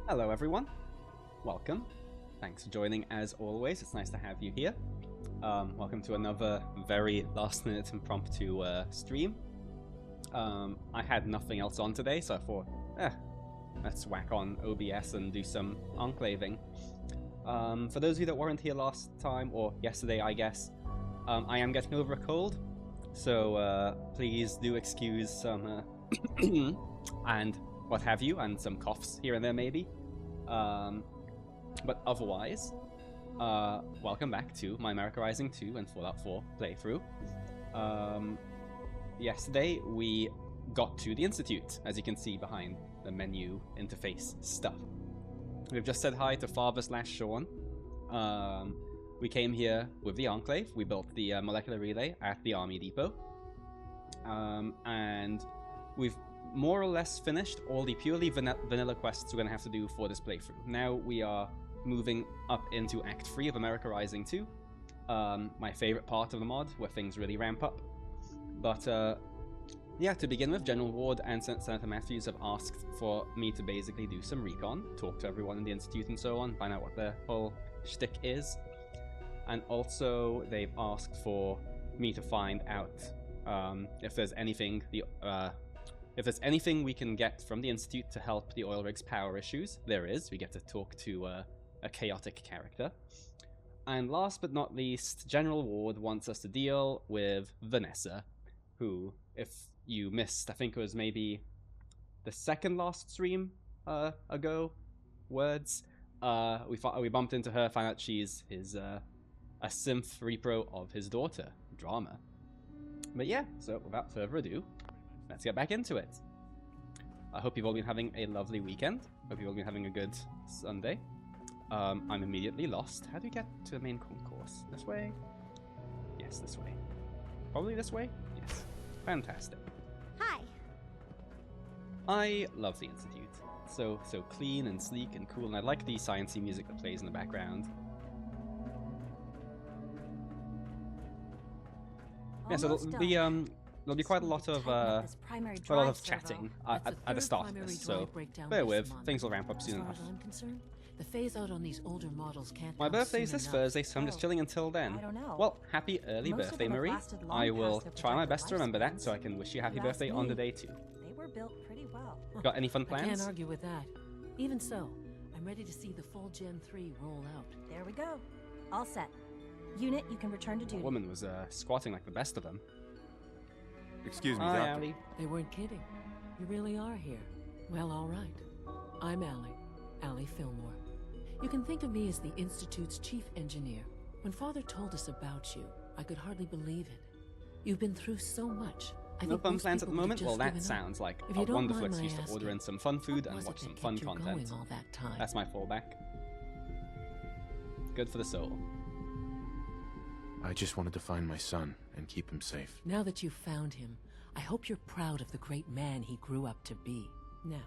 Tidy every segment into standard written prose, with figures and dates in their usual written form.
Hello everyone, welcome. Thanks for joining as always, it's nice to have you here. Welcome to another very last minute impromptu stream. I had nothing else on today, so I thought, let's whack on OBS and do some enclaving. For those of you that weren't here last time, or yesterday I guess, I am getting over a cold, so please do excuse some and what have you, and some coughs here and there maybe. But otherwise, welcome back to my America Rising 2 and Fallout 4 playthrough. Yesterday we got to the Institute, as you can see behind the menu interface stuff. We've just said hi to Father/Sean. We came here with the Enclave. We built the molecular relay at the Army Depot. And we've more or less finished all the purely vanilla quests we're going to have to do for this playthrough. Now we are moving up into Act 3 of America Rising 2. My favorite part of the mod, where things really ramp up. But yeah, to begin with, General Ward and Senator Matthews have asked for me to basically do some recon, talk to everyone in the Institute and so on, find out what their whole shtick is. And also, they've asked for me to find out if there's anything we can get from the Institute to help the oil rig's power issues. There is. We get to talk to a chaotic character. And last but not least, General Ward wants us to deal with Vanessa, who, if you missed, I think it was maybe the second last stream ago, we bumped into her, found out she's a synth repro of his daughter, Drama. But yeah, so without further ado, let's get back into it. I hope you've all been having a lovely weekend. Hope you've all been having a good Sunday. I'm immediately lost. How do we get to the main concourse? This way? Yes, this way. Probably this way? Yes. Fantastic. Hi. I love the Institute. So clean and sleek and cool, and I like the sciencey music that plays in the background. Yeah, so there'll be quite a lot of chatting at the start of this, so bear with, things will ramp up soon enough. The phase out on these older models can't. My birthday is this Thursday, so I'm just chilling until then. I don't know. Well, happy early birthday, Marie. I will try my best to remember that, so I can wish you happy birthday on the day too. They were built pretty well. Got any fun I can't plans? argue with that. Even so, I'm ready to see the full Gen 3 roll out. There we go. All set. Unit, you can return to That duty. woman was squatting like the best of them. Excuse me, Hi, Doctor. Allie. They weren't kidding. You really are here. Well, all right. I'm Allie Fillmore. You can think of me as the Institute's chief engineer. When Father told us about you, I could hardly believe it. You've been through so much. No fun plans at the moment? Well, that sounds like a wonderful excuse to order in some fun food and watch some fun content. All that time? That's my fallback. Good for the soul. I just wanted to find my son and keep him safe. Now that you've found him, I hope you're proud of the great man he grew up to be. Now,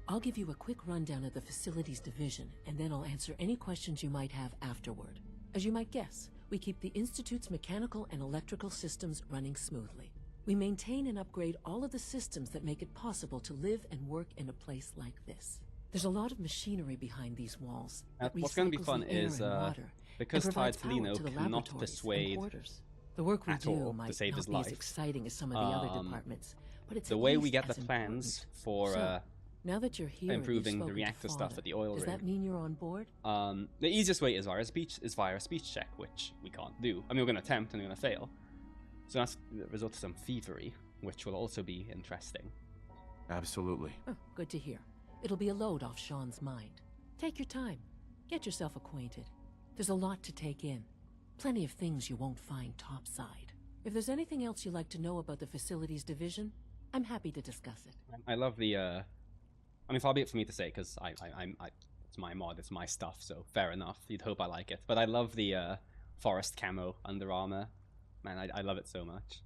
I'll give you a quick rundown of the Facilities Division, and then I'll answer any questions you might have afterward. As you might guess, we keep the Institute's mechanical and electrical systems running smoothly. We maintain and upgrade all of the systems that make it possible to live and work in a place like this. There's a lot of machinery behind these walls. What's going to be fun is, because Toledo cannot persuade the work we at do all might to save not his be life. as exciting as some of the other departments, but it's the at way we least get the as plans important. for So, now that you're here, improving and the you've reactor spoken to stuff at the oil Does rig. that mean you're on board? The easiest way is via a speech check, which we can't do. I mean, we're going to attempt and we're going to fail. So that's the result of some thievery, which will also be interesting. Absolutely. Oh, good to hear. It'll be a load off Sean's mind. Take your time. Get yourself acquainted. There's a lot to take in. Plenty of things you won't find topside. If there's anything else you'd like to know about the Facilities Division, I'm happy to discuss it. I love the, I mean, far be it for me to say, because it's my mod, it's my stuff, so fair enough. You'd hope I like it. But I love the forest camo Under Armour. Man, I love it so much.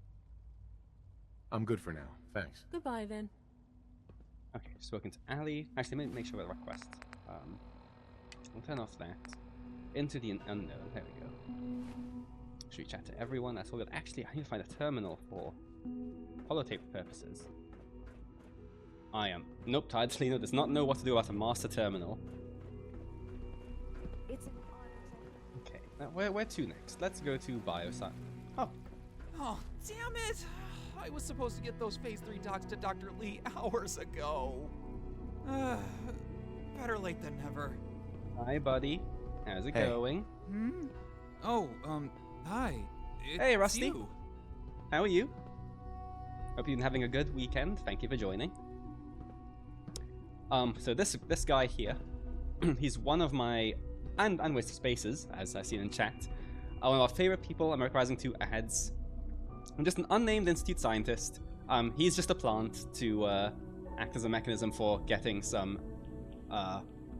I'm good for now. Thanks. Goodbye, then. Okay, spoken to Ali. Actually, let me make sure we're the right quest. We'll turn off that. Into the unknown. There we go. Should we chat to everyone? That's all good. Actually, I need to find a terminal for holotape purposes. I am. Nope, Tidalino does not know what to do about a master terminal. It's an Okay, now where to next? Let's go to Bioscience. Oh, Oh, damn it! I was supposed to get those Phase 3 docs to Dr. Lee hours ago. Better late than never. hi, buddy. How's it Hey. going? Hmm? Oh, hi. Hey, Rusty. You. How are you? Hope you've been having a good weekend. Thank you for joining. So this guy here, he's one of my and Wasted Spaces, as I've seen in chat, one of our favorite people America Rising 2 adds. I'm just an unnamed institute scientist. He's just a plant to act as a mechanism for getting some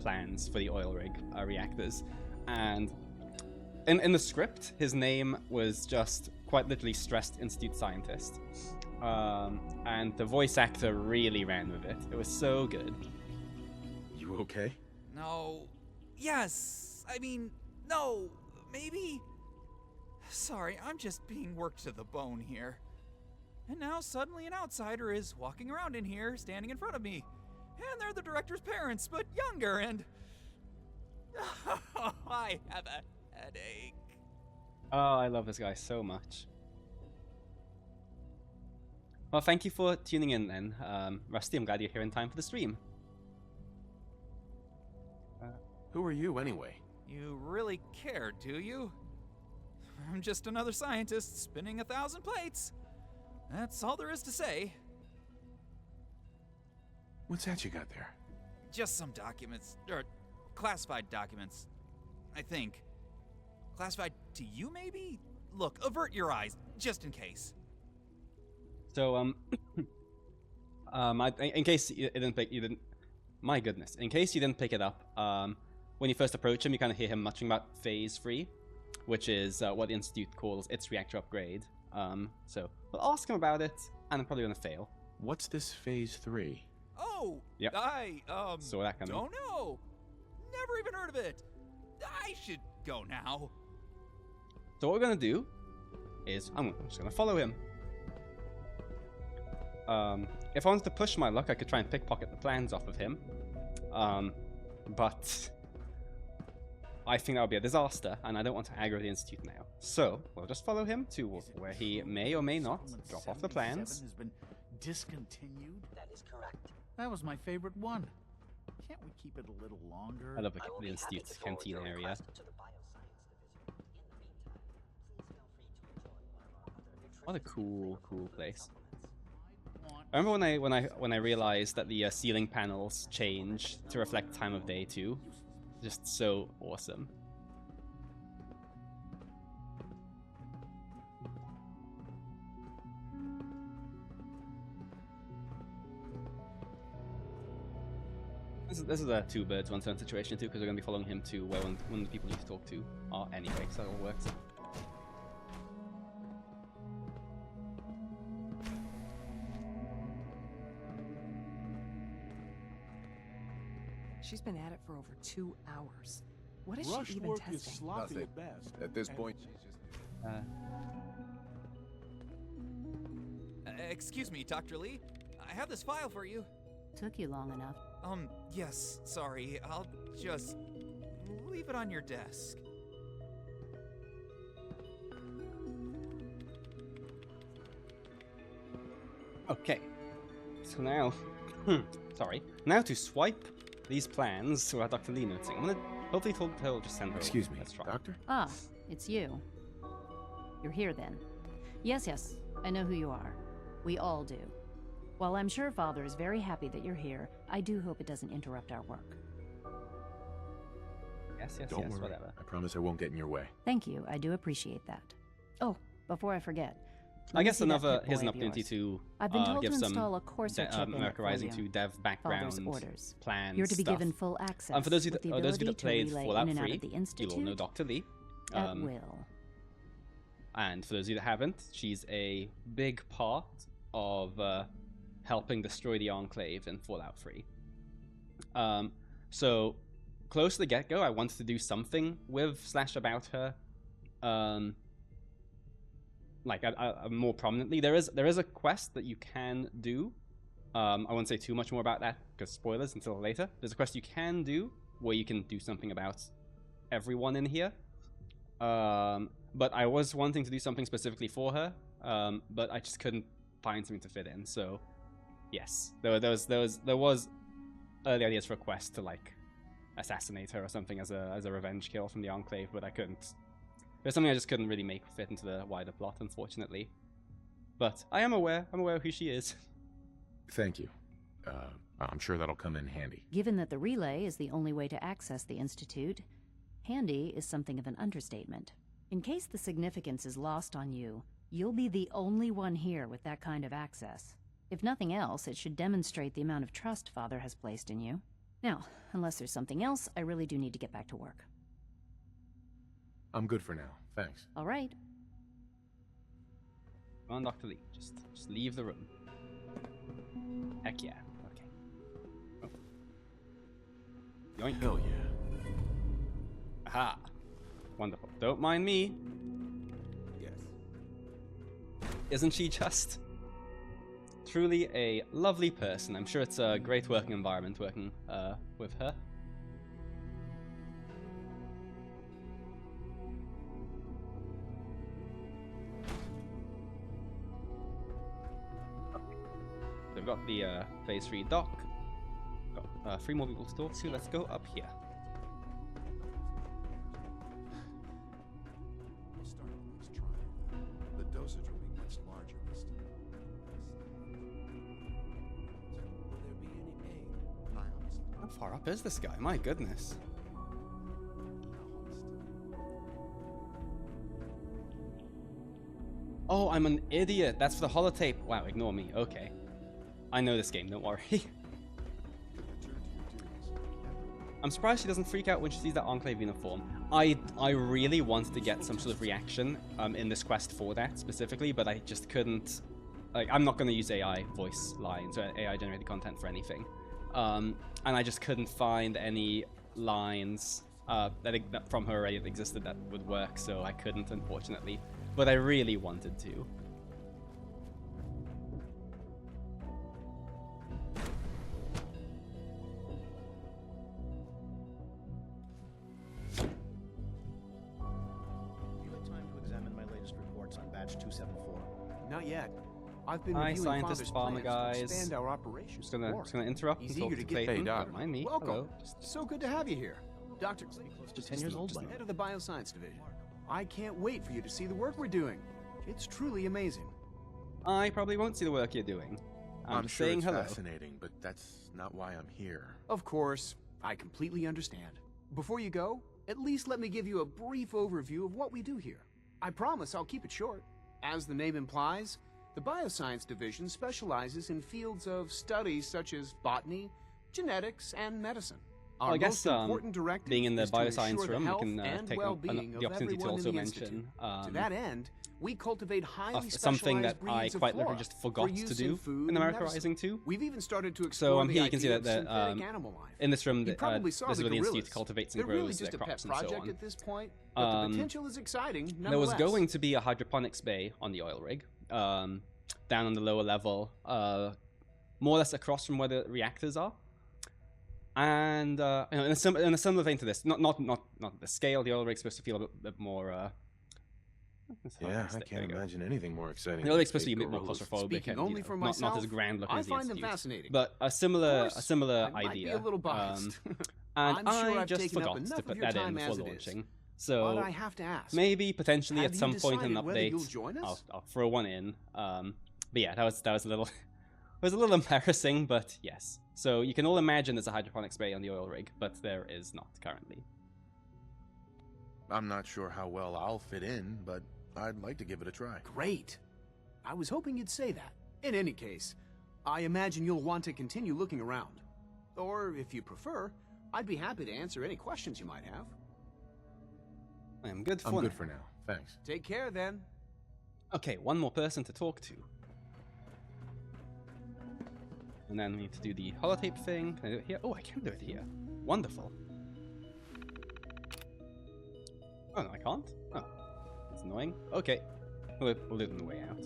plans for the oil rig reactors. And in the script, his name was just quite literally stressed institute scientist. And the voice actor really ran with it. It was so good. You okay? No. Yes. I mean, no. Maybe. Sorry, I'm just being worked to the bone here. And now suddenly an outsider is walking around in here, standing in front of me. And they're the director's parents, but younger, and... I have a headache. Oh, I love this guy so much. Well, thank you for tuning in then. Rusty, I'm glad you're here in time for the stream. Who are you anyway? You really care, do you? I'm just another scientist spinning 1,000 plates. That's all there is to say. What's that you got there? Just some documents, or classified documents, I think. Classified to you, maybe? Look, avert your eyes, just in case. So, in case you didn't, my goodness, in case you didn't pick it up, when you first approach him, you kind of hear him muttering about Phase 3, which is what the Institute calls its reactor upgrade. So we'll ask him about it, and I'm probably gonna fail. What's this Phase 3? Oh, Yep. I, Saw that coming. don't know. Never even heard of it. I should go now. So what we're gonna do is I'm just gonna follow him. If I wanted to push my luck, I could try and pickpocket the plans off of him. But I think that would be a disaster, and I don't want to aggro the Institute now. So we'll just follow him to where he may or may not drop off the plans. Has been discontinued. That is correct. That was my favorite one. Can't we keep it a little longer? I love I will the be happy Institute's to forward canteen your area. request to the Bioscience Division. In the meantime, please feel free to enjoy one of our other What a nutritious cool place. supplements. I remember when I realized that the ceiling panels change to reflect time of day too. Just so awesome. This is a two birds one stone situation too, because we're gonna be following him to where one of the people you talk to are anyway, so it all works. She's been at it for over 2 hours. What is Rush she even work testing? is sloppy Nothing. at best. At this And point, she's just Excuse me, Dr. Lee. I have this file for you. Took you long enough. Yes, sorry. I'll just leave it on your desk. Okay, so now, sorry, now to swipe these plans without Dr. Lee noticing. I'm gonna hopefully he'll just send her. Excuse over. me, Let's try. Doctor? Ah, it's you. You're here then. Yes, I know who you are. We all do. While I'm sure Father is very happy that you're here, I do hope it doesn't interrupt our work. Yes, Don't worry. whatever. I promise I won't get in your way. Thank you, I do appreciate that. Oh, before I forget. I let me guess see that another Pip-Boy here's an of opportunity yours. to I've been told give to some install a Corsair chip in it America for Rising you. 2 dev background Father's orders. plans. You're to be stuff. given full access. For those of with the you that ability played to relay Fallout in and out 3, of the you'll all Institute know Dr. Lee. at will. And for those of you that haven't, she's a big part of helping destroy the Enclave in Fallout 3. So close to the get-go, I wanted to do something with / about her. Like more prominently, there is a quest that you can do I won't say too much more about that, because spoilers until later. There's a quest you can do, where you can do something about everyone in here. But I was wanting to do something specifically for her, but I just couldn't find something to fit in, so... Yes, there was early ideas for a quest to, like, assassinate her or something as a revenge kill from the Enclave, but I couldn't. There's something I just couldn't really make fit into the wider plot, unfortunately. But I'm aware of who she is. Thank you. I'm sure that'll come in handy. Given that the relay is the only way to access the Institute, handy is something of an understatement. In case the significance is lost on you, you'll be the only one here with that kind of access. If nothing else, it should demonstrate the amount of trust Father has placed in you. Now, unless there's something else, I really do need to get back to work. I'm good for now. Thanks. All right. Come on, Dr. Lee. Just leave the room. Heck yeah. Okay. Oh. Yoink. Hell yeah. Aha. Wonderful. Don't mind me. Yes. Isn't she just truly a lovely person? I'm sure it's a great working environment working with her. They've got the phase 3 dock. Got 3 more people to talk to. Let's go up here. We'll start the next trial. The dosage will be much larger this time. Will there be any pain? I honestly How far up is this guy? My goodness. Oh, I'm an idiot. That's for the holotape. Wow, ignore me. Okay. I know this game, don't worry. I'm surprised she doesn't freak out when she sees that Enclave uniform. I really wanted to get some sort of reaction in this quest for that specifically, but I just couldn't. Like, I'm not going to use AI voice lines or AI generated content for anything. And I just couldn't find any lines that from her already that existed that would work, so I couldn't, unfortunately. But I really wanted to. Not yet. I've been Hi, reviewing scientist Father's farmer plans to guys. expand our operations. Just gonna interrupt He's and talk eager to to get Clayton. Hey, Doc. Don't mind me. Welcome. Hello. So good to have you here. Dr. Clay, close to 10 years old, head of the Bioscience Division. I can't wait for you to see the work we're doing. It's truly amazing. I probably won't see the work you're doing. I'm sure saying it's hello. fascinating, but that's not why I'm here. Of course, I completely understand. Before you go, at least let me give you a brief overview of what we do here. I promise I'll keep it short. As the name implies, the Bioscience Division specializes in fields of studies such as botany, genetics, and medicine. Our I guess most important directive being in the is to bioscience ensure the room, we health can and take well-being the of opportunity to everyone also in the mention Institute. To that end, we cultivate highly something that specialized I breeds of quite literally flora just for forgot use to do food in and America medicine. Rising 2. We've even started to explore So the here you can see idea that of the, synthetic animal life. in this room, You probably saw this is the where the Institute gorillas. cultivates and They're really grows just their a pet crops and so project on. at this point, but the potential is exciting. There was nonetheless. going to be a hydroponics bay on the oil rig, down on the lower level, more or less across from where the reactors are. And in a similar vein to this, not the scale. The oil rig's supposed to feel a bit more. Yeah, I can't imagine anything more exciting. The oil rig's supposed to be a bit more claustrophobic Speaking and only for myself, not as grand looking I as the find them Institute. fascinating. But a similar I might idea. be a little biased. And I'm sure I I've just taken up forgot enough to of put your that in time before as it is. launching. So But I have to ask. maybe potentially Have at you some point in an decided whether update, you'll join us? I'll throw one in. But yeah, that was a little it was a little embarrassing, but yes. So you can all imagine there's a hydroponics bay on the oil rig, but there is not currently. I'm not sure how well I'll fit in, but I'd like to give it a try. Great. I was hoping you'd say that. In any case, I imagine you'll want to continue looking around. Or, if you prefer, I'd be happy to answer any questions you might have. I am good for I'm now. good for now. Thanks. Take care, then. Okay, one more person to talk to. And then we need to do the holotape thing. Can I do it here? Oh, I can do it here. Wonderful. Oh, no, I can't? Oh, that's annoying. Okay, we'll do it on the way out.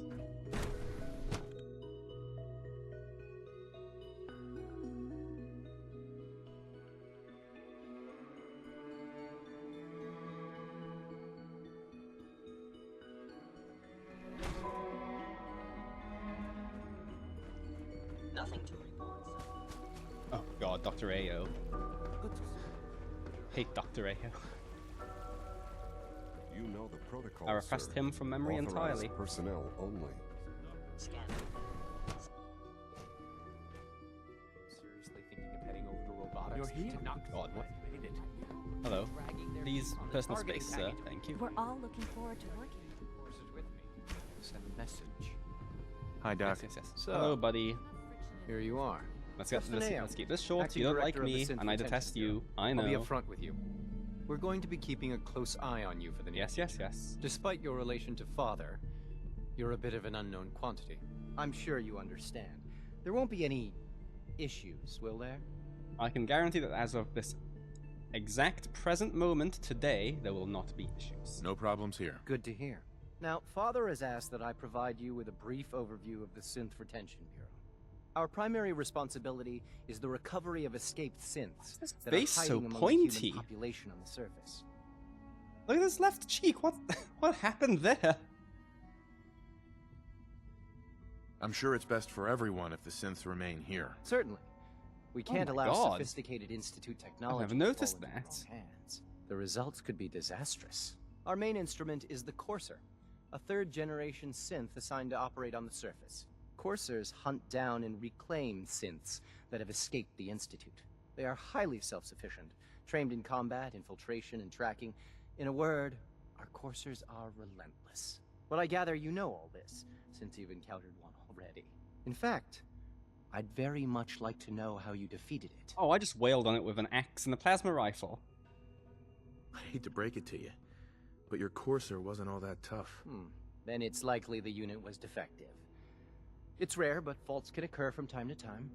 god, Dr. Ayo. Hate Dr. Ayo. You know the protocol, I repressed sir. him from memory Authorized entirely. personnel only. Scan. Seriously thinking of heading over to robotics? You're here? God, what? Made it. Hello. Dragging their Please, feet on the personal targeting space, sir. package. Thank you. We're all looking forward to working. Force is with me. Send a message. Hi, Doc. Yes. So- Hello, buddy. Here you are. Let's Justin keep this short. Acting You don't like Director of the me, Synth and I Retention detest you. Bureau. I know. I'll be upfront with you. We're going to be keeping a close eye on you for the near Yes. Despite your relation to Father, you're a bit of an unknown quantity. I'm sure you understand. There won't be any issues, will there? I can guarantee that as of this exact present moment today, there will not be issues. No problems here. Good to hear. Now, Father has asked that I provide you with a brief overview of the Synth Retention Bureau. Our primary responsibility is the recovery of escaped synths This that face are so hiding among pointy. the human population on the surface. Look at this left cheek. What happened there? I'm sure it's best for everyone if the synths remain here. Certainly. We can't Oh my allow God. sophisticated Institute technology never to noticed fall into that. the wrong hands. The results could be disastrous. Our main instrument is the Courser, a third-generation synth assigned to operate on the surface. Coursers hunt down and reclaim synths that have escaped the Institute. They are highly self-sufficient, trained in combat, infiltration, and tracking. In a word, our Coursers are relentless. Well, I gather you know all this, since you've encountered one already. In fact, I'd very much like to know how you defeated it. Oh, I just wailed on it with an axe and a plasma rifle. I hate to break it to you, but your Courser wasn't all that tough. Then it's likely the unit was defective. It's rare, but faults can occur from time to time.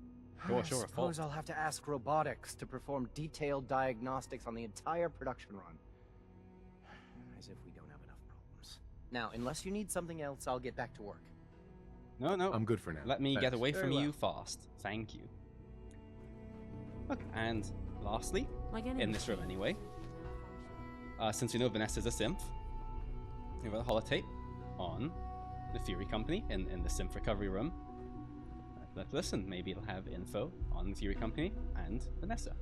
Sure, I a suppose fault. I'll have to ask robotics to perform detailed diagnostics on the entire production run. As if we don't have enough problems. Now, unless you need something else, I'll get back to work. No. I'm good for now. Let me get Thanks. away Very from well. you fast. Thank you. Okay, and lastly, Like in this room anyway, since we know Vanessa's a synth, we have a holotape on the Fury Company in the synth recovery room. Let's listen. Maybe it'll have info on the Fury Company and Vanessa.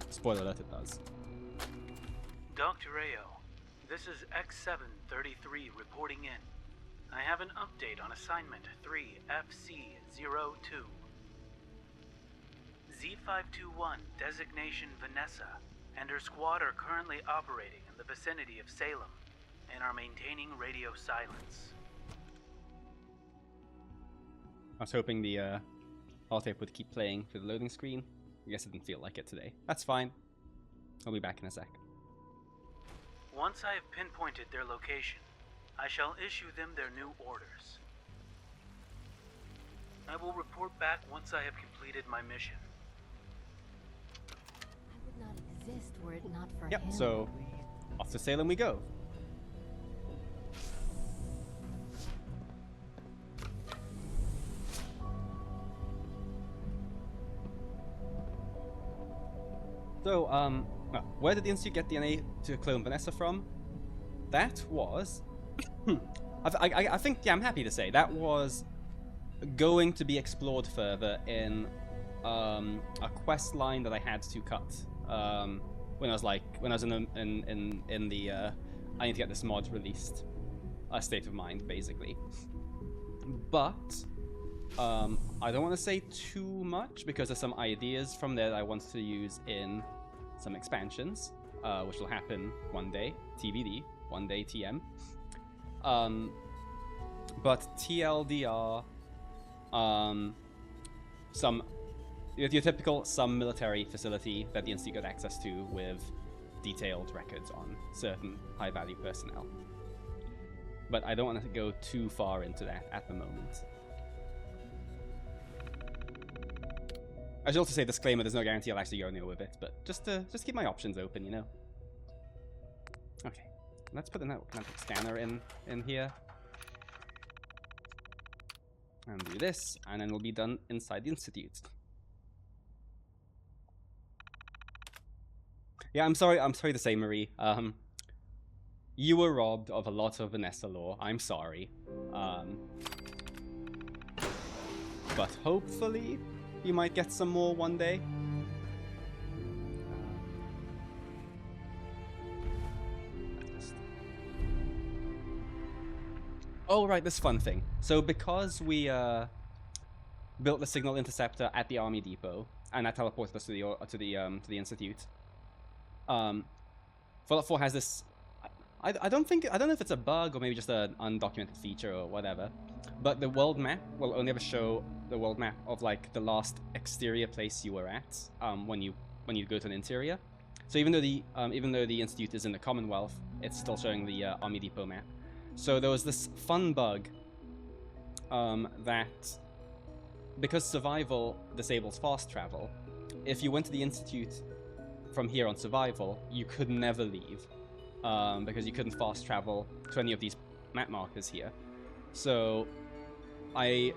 Spoiler alert, it does. Dr. Ayo, this is X733 reporting in. I have an update on assignment 3FC02. Z521 designation Vanessa and her squad are currently operating in the vicinity of Salem and are maintaining radio silence. I was hoping the holotape would keep playing through the loading screen. I guess it didn't feel like it today. That's fine. I'll be back in a sec. Once I have pinpointed their location, I shall issue them their new orders. I will report back once I have completed my mission. I would not exist were it not for Yep, him. so off to Salem we go. So, well, where did the Institute get DNA to clone Vanessa from? That was... I think, yeah, I'm happy to say, that was going to be explored further in a quest line that I had to cut when I was in the I need to get this mod released state of mind, basically. But I don't want to say too much because there's some ideas from there that I want to use in some expansions, which will happen one day, TBD, one day TM. But TLDR, your typical some military facility that the Institute got access to with detailed records on certain high-value personnel. But I don't want to go too far into that at the moment. I should also say, disclaimer, there's no guarantee I'll actually go anywhere with it, but just keep my options open, you know? Okay, let's put the network scanner in here. And do this, and then we'll be done inside the Institute. Yeah, I'm sorry to say, Marie. You were robbed of a lot of Vanessa lore. I'm sorry. But hopefully, you might get some more one day. Oh, right, this fun thing. So because we built the signal interceptor at the army depot, and that teleported us to the institute, Fallout 4 has this. I don't know if it's a bug or maybe just an undocumented feature or whatever, but the world map will only ever show the world map of like the last exterior place you were at when you go to an interior. So even though the institute is in the Commonwealth, it's still showing the Army Depot map. So there was this fun bug that because survival disables fast travel, if you went to the institute from here on survival, you could never leave because you couldn't fast travel to any of these map markers here. So I,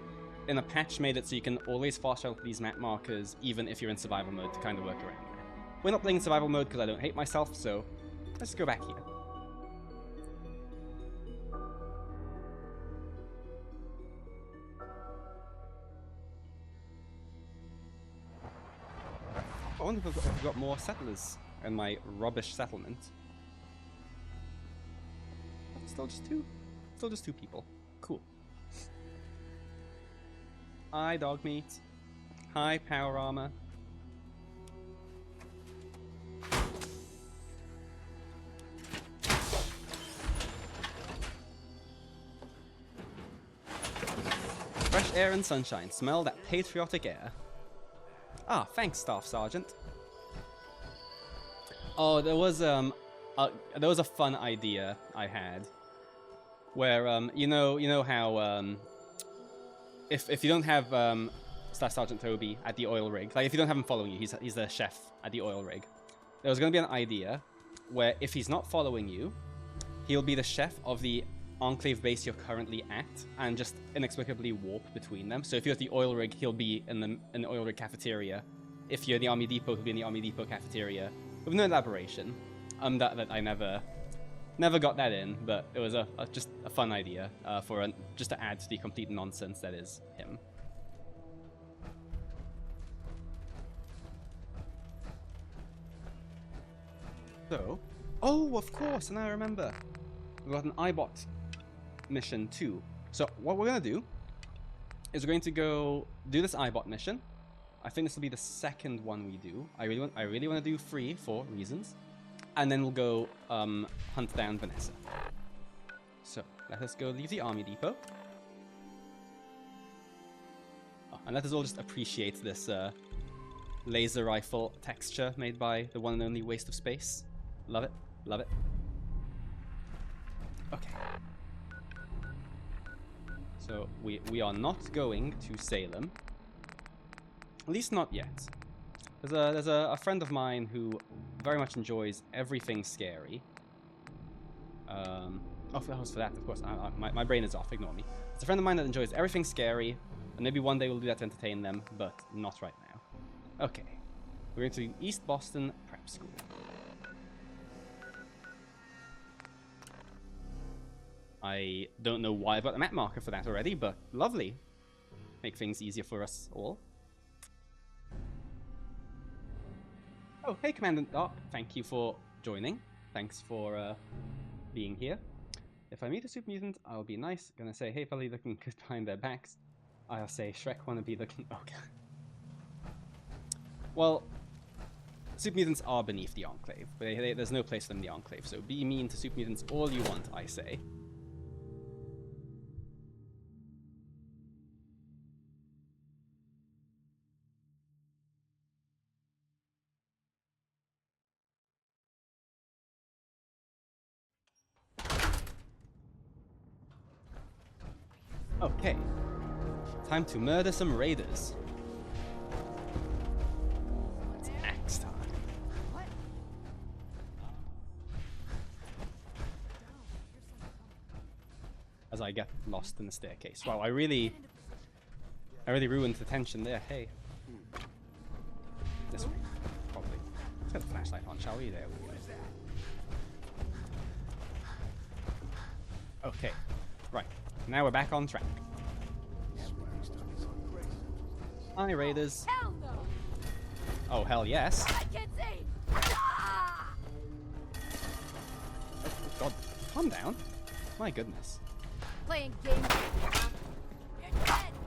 in a patch, made it so you can always fast travel to these map markers even if you're in survival mode to kind of work around that. We're not playing in survival mode because I don't hate myself, so let's go back here. I wonder if I've got more settlers in my rubbish settlement. Still just two? Still just two people. Cool. Hi, dog meat. Hi, power armor. Fresh air and sunshine. Smell that patriotic air. Ah, thanks, Staff Sergeant. Oh, there was a fun idea I had, where you know how if you don't have Staff Sergeant Toby at the oil rig, like if you don't have him following you, he's the chef at the oil rig. There was going to be an idea where if he's not following you, he'll be the chef of the Enclave base you're currently at, and just inexplicably warp between them. So if you're at the oil rig, he'll be in the oil rig cafeteria. If you're in the Army Depot, he'll be in the Army Depot cafeteria. With no elaboration. That I never got that in, but it was just a fun idea just to add to the complete nonsense that is him. So, oh, of course, and I remember. We've got an iBot mission too. So what we're gonna do is we're going to go do this iBot mission. I think this will be the second one we do. I really want to do 3 for reasons, and then we'll go hunt down Vanessa. So let us go leave the Army Depot. Oh, and let us all just appreciate this laser rifle texture made by the one and only Waste of Space. Love it, love it. Okay. So we are not going to Salem. At least not yet. There's a friend of mine who very much enjoys everything scary. Oh, for that, of course. My brain is off. Ignore me. It's a friend of mine that enjoys everything scary, and maybe one day we'll do that to entertain them, but not right now. Okay. We're going to the East Boston Prep School. I don't know why I've got a map marker for that already, but lovely. Make things easier for us all. Oh, hey, Commandant Doc. Thank you for joining. Thanks for being here. If I meet a super mutant, I'll be nice. Gonna say, hey, fella, looking good behind their backs. I'll say, Shrek wanna be looking... Okay. Well, super mutants are beneath the Enclave. But there's no place for them in the Enclave, so be mean to super mutants all you want, I say. Okay, time to murder some raiders. It's axe time. As I get lost in the staircase. Wow, I really ruined the tension there. Hey. This way, probably. Let's get the flashlight on, shall we? There we go. Okay, right. Now we're back on track. Hi, raiders. Hell no. Oh, hell yes. I can't see. Ah! Oh, God, calm down. My goodness. Playing games.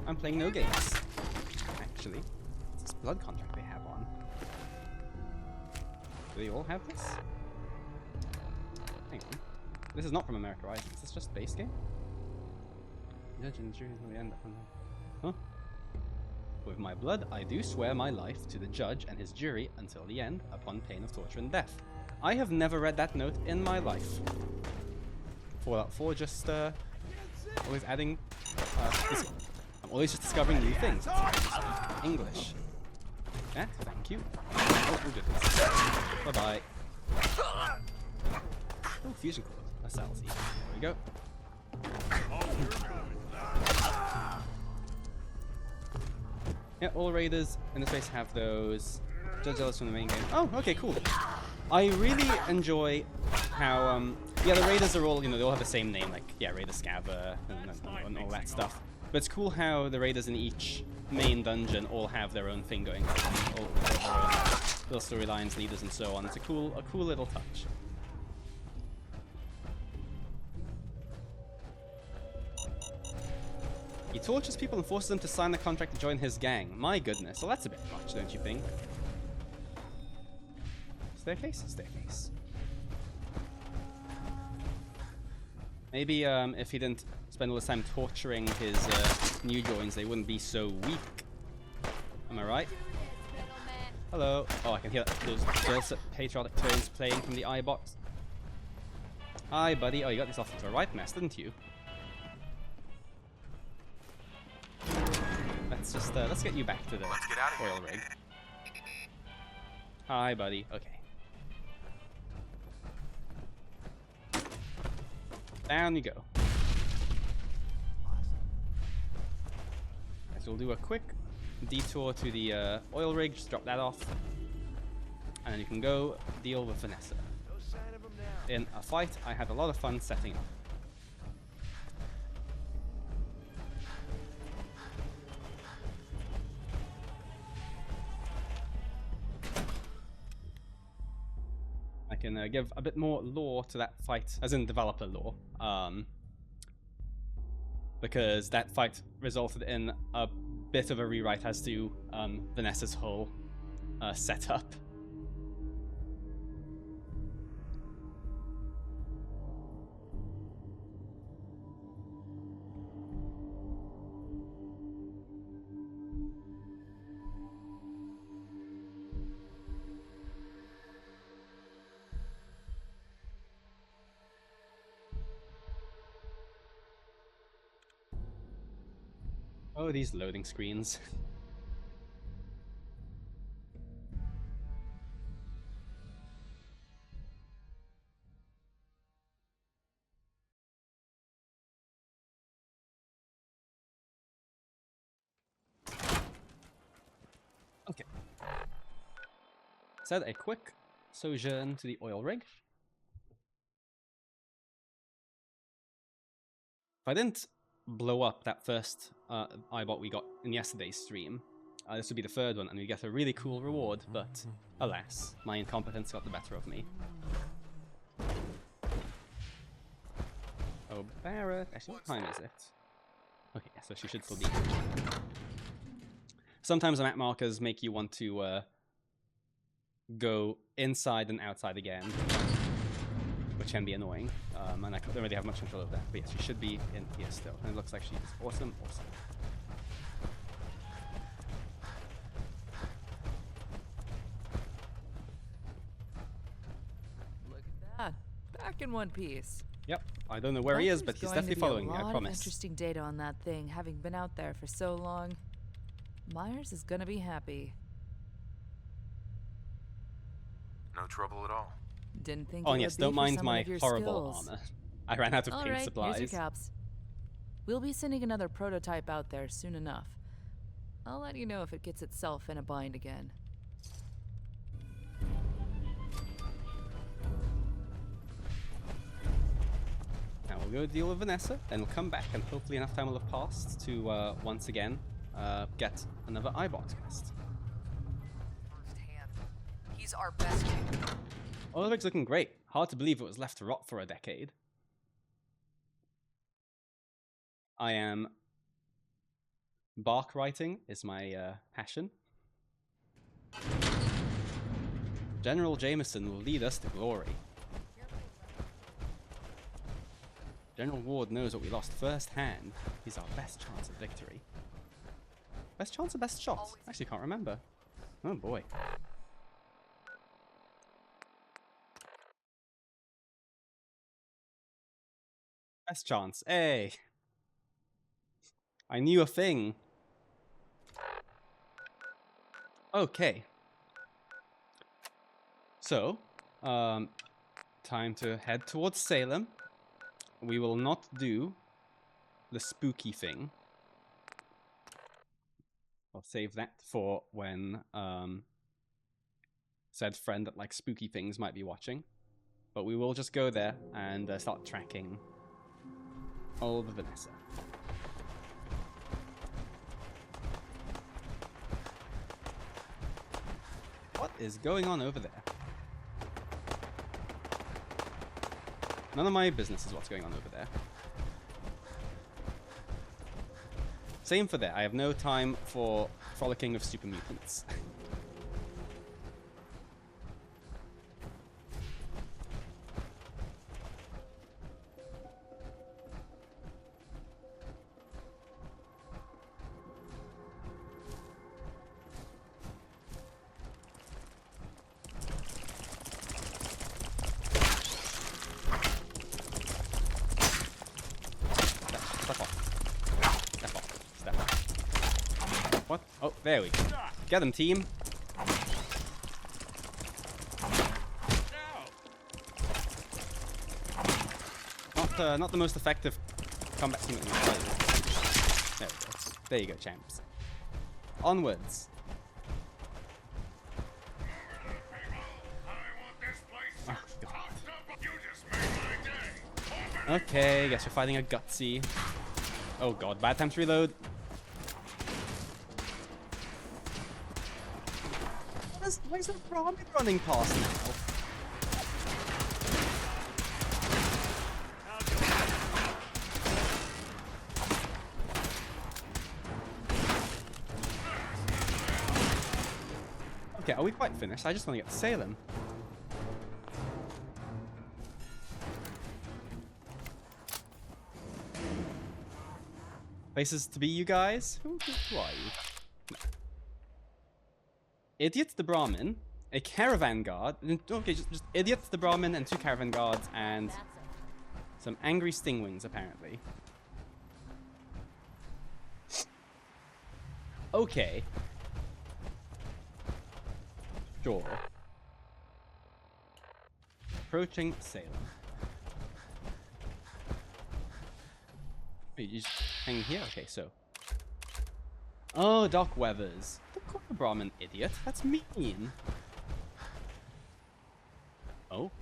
I'm playing no games. Actually, it's this blood contract they have on. Do they all have this? Hang on. This is not from America Rising. Is this just base game? Judge and jury will end up on the... Huh? With my blood, I do swear my life to the judge and his jury until the end, upon pain of torture and death. I have never read that note in my life. Fallout 4 just, always adding, I'm always just discovering new things. English. That, thank you. Oh, goodness. Bye-bye. Oh, fusion core. A salty. There we go. Yeah, all raiders in this place have those. Judge Ellis from the main game. Oh, okay, cool. I really enjoy how, yeah, the raiders are all, you know, they all have the same name, like, yeah, Raider Scabber and all that stuff. But it's cool how the raiders in each main dungeon all have their own thing going on, all their own little storylines, leaders, and so on. It's a cool little touch. He tortures people and forces them to sign the contract to join his gang. My goodness. Well, that's a bit much, don't you think? Staircase? Staircase. Maybe if he didn't spend all his time torturing his new joins, they wouldn't be so weak. Am I right? Hello. Oh, I can hear those dulcet patriotic tones playing from the eye box. Hi, buddy. Oh, you got this off to a right mess, didn't you? Let's just let's get you back to the oil rig. Hi, buddy. Okay. Down you go. As we'll do a quick detour to the oil rig, just drop that off, and then you can go deal with Vanessa. In a fight I had a lot of fun setting up. I can give a bit more lore to that fight, as in developer lore, because that fight resulted in a bit of a rewrite as to Vanessa's whole setup. Oh, these loading screens. Okay. Said a quick sojourn to the oil rig. If I didn't blow up that first iBot we got in yesterday's stream, this would be the third one, and we get a really cool reward, but alas, my incompetence got the better of me. Oh, Barrett. Actually, what time is it? Okay, so she should still be here. Sometimes the map markers make you want to go inside and outside again, which can be annoying, and I don't really have much control of that. But yes, she should be in here still, and it looks like she's awesome. Look at that. Back in one piece. Yep, I don't know where he is, but he's definitely following me, I There's promise. interesting data on that thing, having been out there for so long. Myers is gonna be happy. No trouble at all. Didn't think. Oh, it and yes, would be don't for mind someone my of your horrible skills. armor. I ran out of All paint right, supplies. here's your caps. We'll be sending another prototype out there soon enough. I'll let you know if it gets itself in a bind again. Now we'll go deal with Vanessa, then we'll come back, and hopefully enough time will have passed to once again get another iBox quest. Firsthand, he's our best. Oil rig's looking great. Hard to believe it was left to rot for a decade. I am... Bark writing is my passion. General Jameson will lead us to glory. General Ward knows what we lost firsthand. He's our best chance of victory. Best chance or best shot? Actually, can't remember. Oh boy. Best chance. Hey! I knew a thing. Okay. So, time to head towards Salem. We will not do the spooky thing. I'll save that for when said friend that likes spooky things might be watching. But we will just go there and start tracking old Vanessa. What is going on over there? None of my business is what's going on over there. Same for there. I have no time for frolicking with super mutants. What? Oh, there we go. Get him, team. Not the most effective combat team in the world. There we go. There you go, champs. Onwards. Oh, God. Okay, guess we're fighting a gutsy. Oh god, bad time to reload. Why is that Ramen running past now? Okay, are we quite finished? I just want to get to Salem. Places to be, you guys? Who are you? No. Idiot the Brahmin, a caravan guard. Okay, just Idiot the Brahmin and 2 caravan guards and some angry stingwings, apparently. Okay. Sure. Approaching Salem. Wait, you just hanging here? Okay, so. Oh, Doc Weathers. Don't call the Brahmin idiot. That's mean. Oh.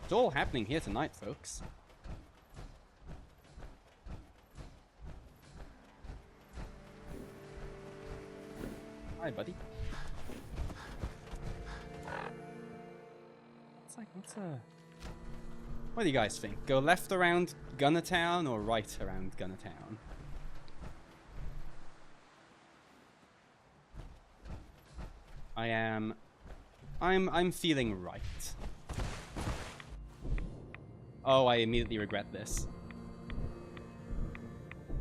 It's all happening here tonight, folks. Hi, buddy. What do you guys think? Go left around Gunnertown or right around Gunnertown? I'm feeling right. Oh, I immediately regret this.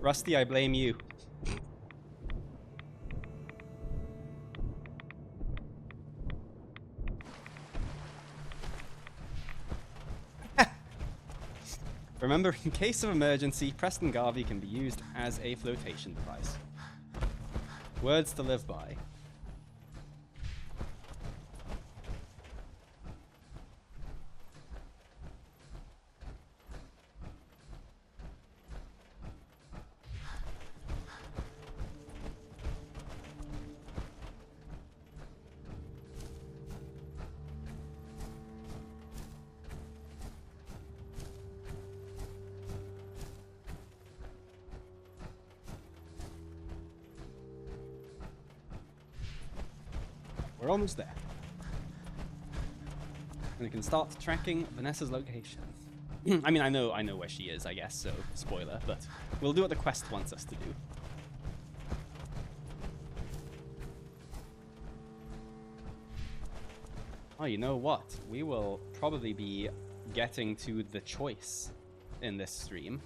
Rusty, I blame you. Remember, in case of emergency, Preston Garvey can be used as a flotation device. Words to live by. We're almost there. And we can start tracking Vanessa's location. I mean, I know where she is, I guess, so spoiler, but we'll do what the quest wants us to do. Oh, you know what? We will probably be getting to the choice in this stream.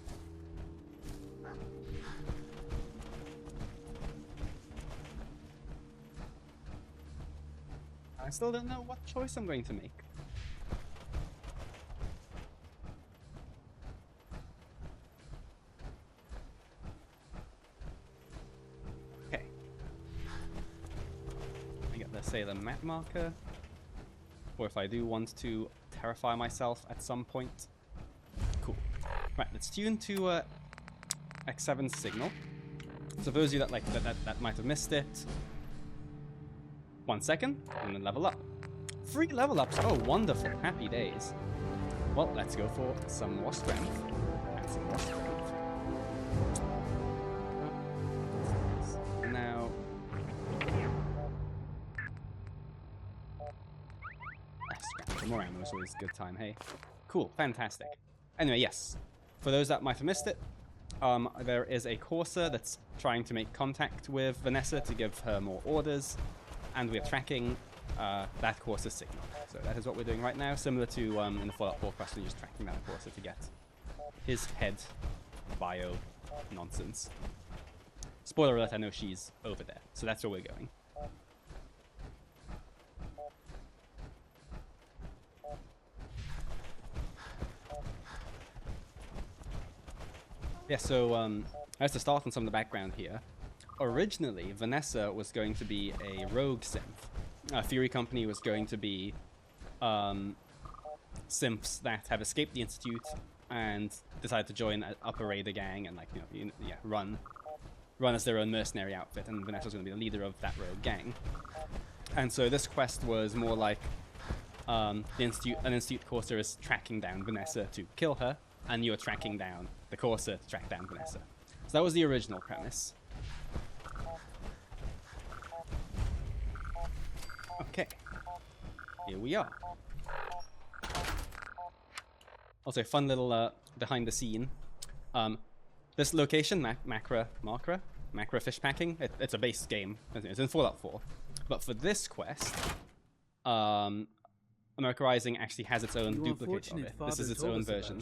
I still don't know what choice I'm going to make. Okay. I get the Salem map marker. Or if I do want to terrify myself at some point. Cool. Right, let's tune to X7's signal. So for those of you that might have missed it. 1 second, and then level up. 3 level ups. Oh, wonderful. Happy days. Well, let's go for some more strength. And some more strength. Now. Strength. More ammo is always a good time, hey? Cool, fantastic. Anyway, yes. For those that might have missed it, there is a Courser that's trying to make contact with Vanessa to give her more orders. And we're tracking that Courser's signal. So that is what we're doing right now, similar to in the Fallout 4 quest, we're just tracking that Courser to get his head bio nonsense. Spoiler alert, I know she's over there, so that's where we're going. Yeah, so as to start on some of the background here, originally, Vanessa was going to be a rogue synth. Fury Company was going to be synths that have escaped the Institute and decided to join an upper raider gang and, like, run as their own mercenary outfit. And Vanessa was going to be the leader of that rogue gang. And so this quest was more like an Institute Courser is tracking down Vanessa to kill her, and you're tracking down the Courser to track down Vanessa. So that was the original premise. Okay, here we are. Also, fun little behind the scene. This location, Macra Fish Packing, it's a base game. It's in Fallout 4. But for this quest, America Rising actually has its own duplicate of it. This is its own version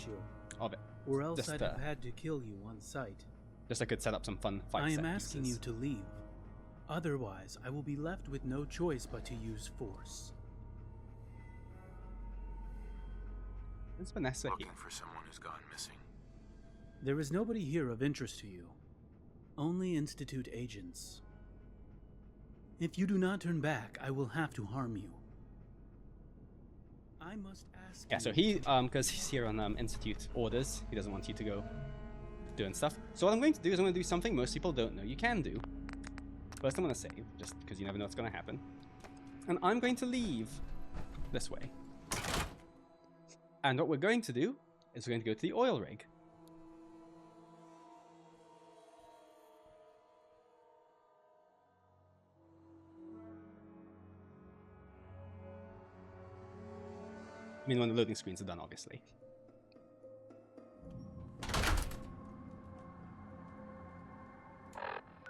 of it. Or else Just, I'd have had to kill you on sight. Just I could set up some fun fight I set am asking pieces. you to leave. Otherwise, I will be left with no choice but to use force. Is Vanessa Looking here? for someone who's gone missing. There is nobody here of interest to you. Only Institute agents. If you do not turn back, I will have to harm you. I must ask Yeah, so he, because he's here on Institute orders, he doesn't want you to go doing stuff. So what I'm going to do is I'm going to do something most people don't know you can do. First I'm going to save, just because you never know what's going to happen. And I'm going to leave this way. And what we're going to do is we're going to go to the oil rig. I mean, when the loading screens are done, obviously.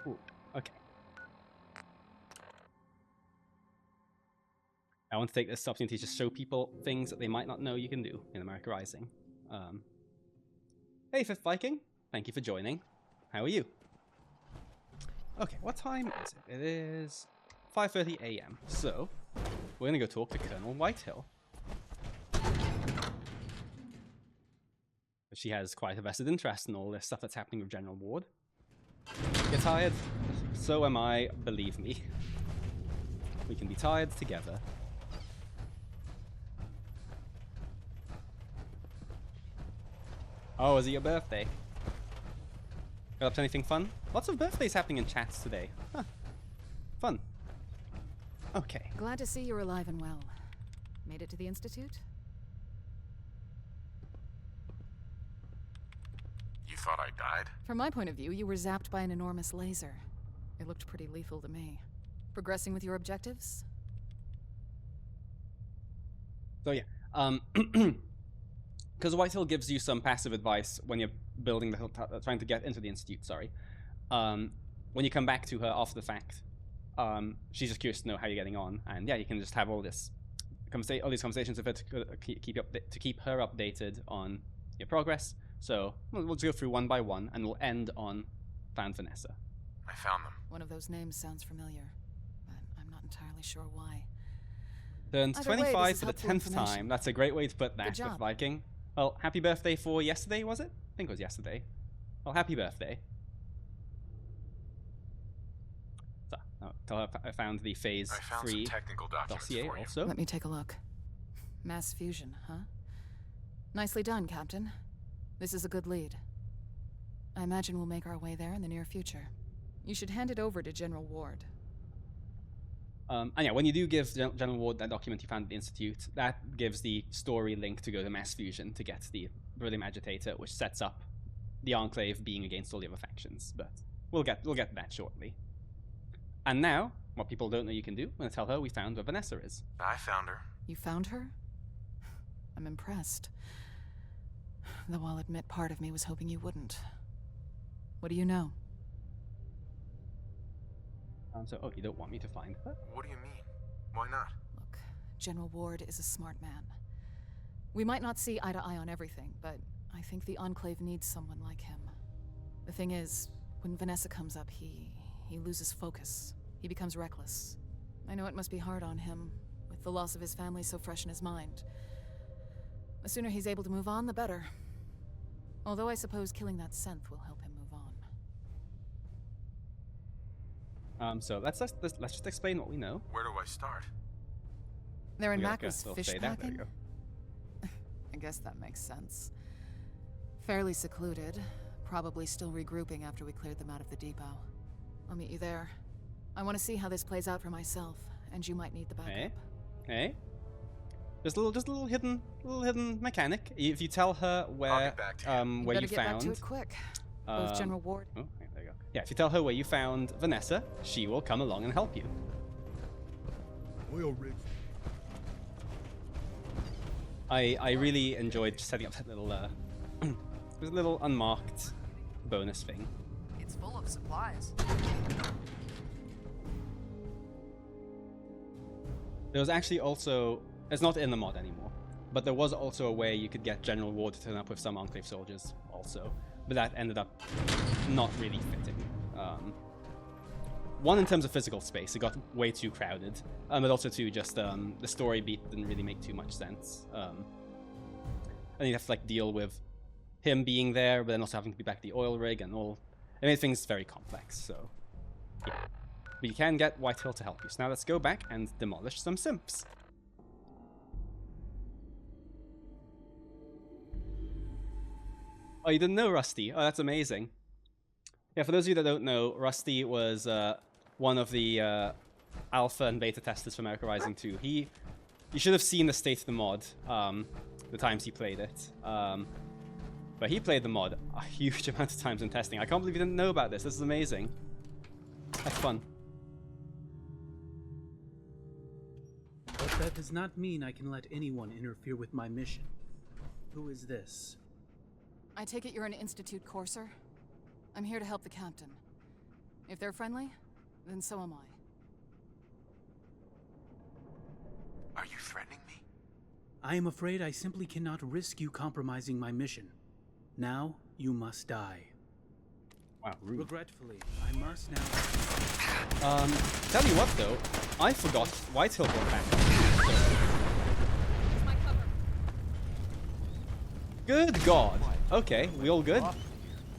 Ooh, okay. I want to take this opportunity to show people things that they might not know you can do in America Rising. Hey, Fifth Viking. Thank you for joining. How are you? Okay, what time is it? It is 5:30 a.m. So, we're going to go talk to Colonel Whitehill. She has quite a vested interest in all this stuff that's happening with General Ward. Get tired? So am I, believe me. We can be tired together. Oh, is it your birthday? Got up to anything fun? Lots of birthdays happening in chats today. Huh. Fun. Okay. Glad to see you're alive and well. Made it to the Institute? You thought I died? From my point of view, you were zapped by an enormous laser. It looked pretty lethal to me. Progressing with your objectives? So yeah, because Whitehill gives you some passive advice when you're building trying to get into the Institute. Sorry. When you come back to her after the fact, she's just curious to know how you're getting on, and yeah, you can just have all these conversations with her to keep her updated on your progress. So we'll just go through one by one, and we'll end on found Vanessa. I found them. One of those names sounds familiar, but I'm not entirely sure why. Turned Either way, 25 this for the is helpful 10th information. time. That's a great way to put that, Good job. with Viking. Well, happy birthday for yesterday, was it? I think it was yesterday. Well, happy birthday. So, tell her I found the Phase 3 technical documents dossier for you. also. Let me take a look. Mass fusion, huh? Nicely done, Captain. This is a good lead. I imagine we'll make our way there in the near future. You should hand it over to General Ward. And yeah, when you do give General Ward that document you found at the Institute, that gives the story link to go to Mass Fusion to get the Beryllium Agitator, which sets up the Enclave being against all the other factions. But we'll get to that shortly. And now, what people don't know you can do, I'm going to tell her we found where Vanessa is. I found her. You found her? I'm impressed. Though I'll admit part of me was hoping you wouldn't. What do you know? So, you don't want me to find her? What do you mean? Why not? Look, General Ward is a smart man. We might not see eye to eye on everything, but I think the Enclave needs someone like him. The thing is, when Vanessa comes up, he loses focus. He becomes reckless. I know it must be hard on him, with the loss of his family so fresh in his mind. The sooner he's able to move on, the better. Although I suppose killing that synth will help him move on. So let's just explain what we know. Where do I start? They're in Yeah, Mackless I'll fish say that. There you packing? go. I guess that makes sense. Fairly secluded. Probably still regrouping after we cleared them out of the depot. I'll meet you there. I want to see how this plays out for myself, and you might need the backup. Hey? Just a little hidden mechanic. If you tell her where where you better get back to found it quick. Both General Ward. Oh, there you go. Yeah, if you tell her where you found Vanessa, she will come along and help you. Oil rig. I really enjoyed setting up that little it was a little unmarked bonus thing. It's full of supplies. There was actually also, it's not in the mod anymore, but there was also a way you could get General Ward to turn up with some Enclave soldiers also, but that ended up not really fitting. One, in terms of physical space, it got way too crowded, but also two, just the story beat didn't really make too much sense. And you have to like deal with him being there, but then also having to be back at the oil rig and all. It made things very complex, so yeah. But you can get Whitehill to help you. So now let's go back and demolish some simps. Oh, you didn't know Rusty? Oh, that's amazing. Yeah, for those of you that don't know, Rusty was one of the alpha and beta testers for America Rising 2. You should have seen the state of the mod the times he played it. But he played the mod a huge amount of times in testing. I can't believe you didn't know about this. This is amazing. That's fun. But that does not mean I can let anyone interfere with my mission. Who is this? I take it you're an Institute courser? I'm here to help the captain. If they're friendly, then so am I. Are you threatening me? I am afraid I simply cannot risk you compromising my mission. Now, you must die. Wow, rude. Regretfully, I must now... Tell you what though, I forgot Whitehill brought back. So. Good God. Okay, we all good?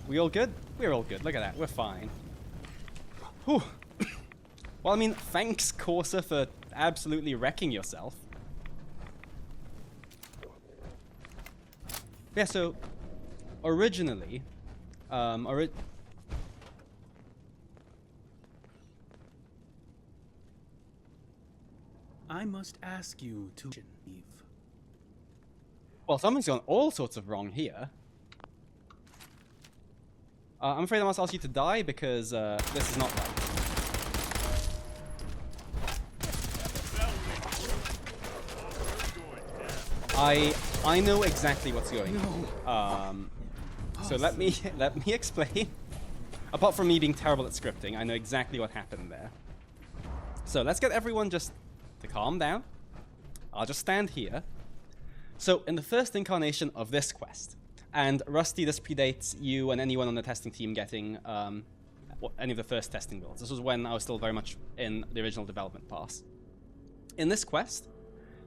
We all good? We're all good. Look at that. We're fine. Whew. Well, I mean, thanks, Corsa, for absolutely wrecking yourself. Yeah, so originally, I must ask you to leave. Well, something's gone all sorts of wrong here. I'm afraid I must ask you to die because this is not right. I know exactly what's going on. So let me explain. Apart from me being terrible at scripting, I know exactly what happened there. So let's get everyone just to calm down. I'll just stand here. So in the first incarnation of this quest, and Rusty, this predates you and anyone on the testing team getting any of the first testing builds. This was when I was still very much in the original development pass. In this quest,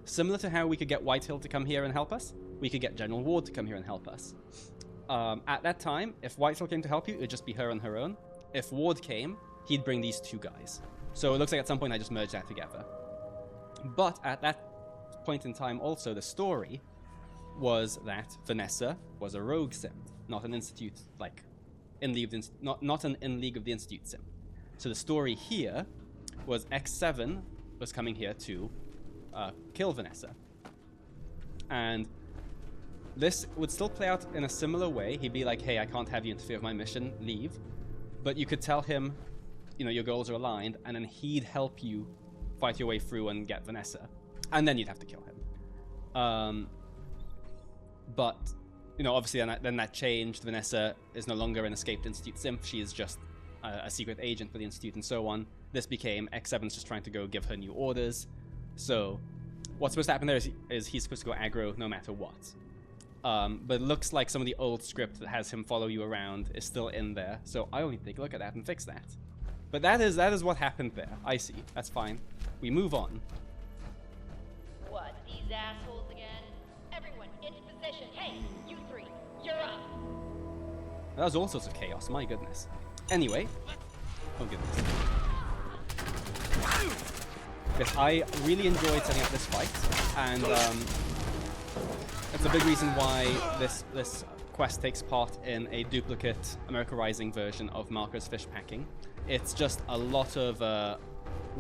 similar to how we could get Whitehill to come here and help us, we could get General Ward to come here and help us. At that time, if Whitehill came to help you, it would just be her on her own. If Ward came, he'd bring these two guys. So it looks like at some point I just merged that together. But at that point in time also, the story was that Vanessa was a rogue sim, not an Institute, like, not an In League of the Institute sim. So the story here was X7 was coming here to kill Vanessa. And this would still play out in a similar way. He'd be like, hey, I can't have you interfere with my mission, leave. But you could tell him, you know, your goals are aligned, and then he'd help you fight your way through and get Vanessa. And then you'd have to kill him. But, you know, obviously then that changed. Vanessa is no longer an escaped Institute simp. She is just a secret agent for the Institute and so on. This became X7's just trying to go give her new orders. So what's supposed to happen there is he's supposed to go aggro no matter what. But it looks like some of the old script that has him follow you around is still in there. So I only take a look at that and fix that. But that is what happened there. I see. That's fine. We move on. What, these assholes again? Everyone, into position. Hey, you three, you're up. That was all sorts of chaos. My goodness. Anyway. Oh, goodness. Because I really enjoyed setting up this fight. And, it's a big reason why this quest takes part in a duplicate America Rising version of Marco's Fish Packing. It's just a lot of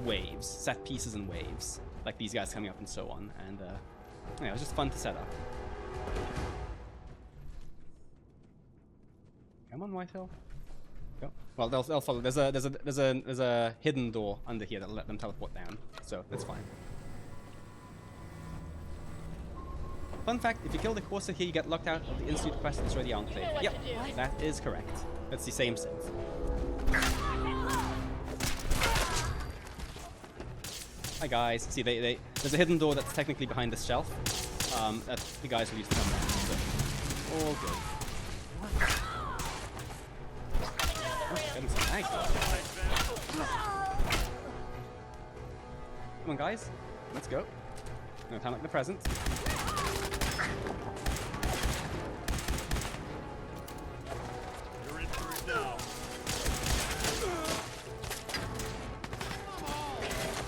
waves, set pieces and waves, like these guys coming up and so on. And yeah, it was just fun to set up. Come on, Whitehill. Go. Well, they'll follow. There's a hidden door under here that'll let them teleport down, so that's fine. Fun fact, if you kill the Corsair here, you get locked out of the Institute quest and destroy the Enclave. Yep, that is correct. That's the same synth. Hi guys. See, there's a hidden door that's technically behind this shelf. That the guys will use to come down. So, all good. Oh, getting some lag. Come on guys, let's go. No time like the present.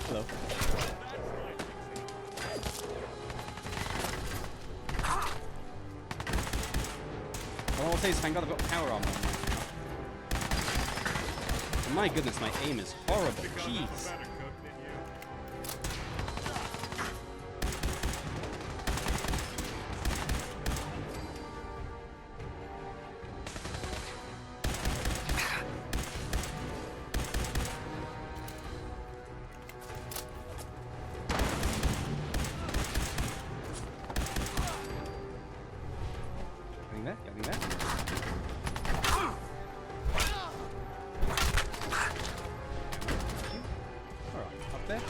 Hello. Well, I'll say is thank God I've got power armor on now. My goodness, my aim is horrible. Jeez. Getting there. Alright, up there.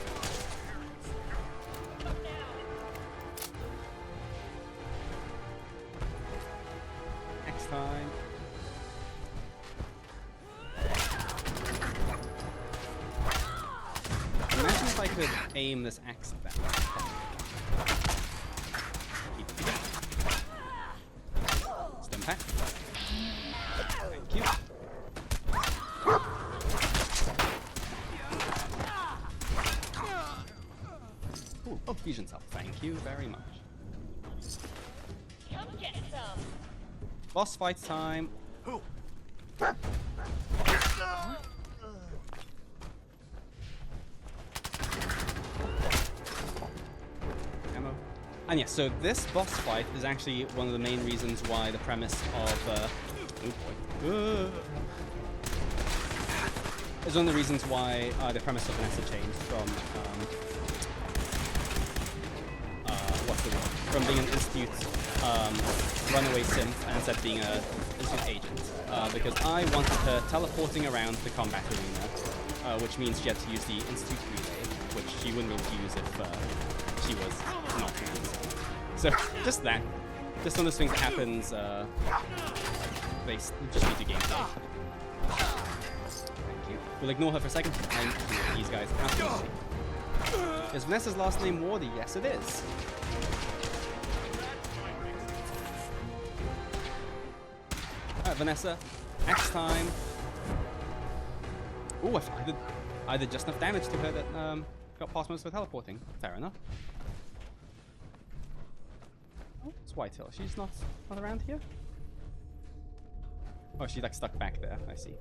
Next time. Imagine if I could aim this axe at that. Stem pack. Thank you. Cool. Oh, fusion cell. Thank you very much. Come get some. Boss fight time. Ammo. And yeah, so this boss fight is actually one of the main reasons why the premise of oh boy. Is one of the reasons why the premise of Vanessa changed from what's the word? From being an Institute runaway synth and instead being an Institute agent. Because I wanted her teleporting around the combat arena, which means she had to use the Institute relay, which she wouldn't be able to use if she was not trans. So, just that. Just one of those things that happens, they just need to gameplay. Thank you. We'll ignore her for a second and these guys absolutely. Is Vanessa's last name Wardy? Yes, it is. Alright, Vanessa. Axe time. Ooh, I did just enough damage to her that got past most of her teleporting. Fair enough. Oh, it's Whitehill. She's not around here? Oh, she's like stuck back there. I see.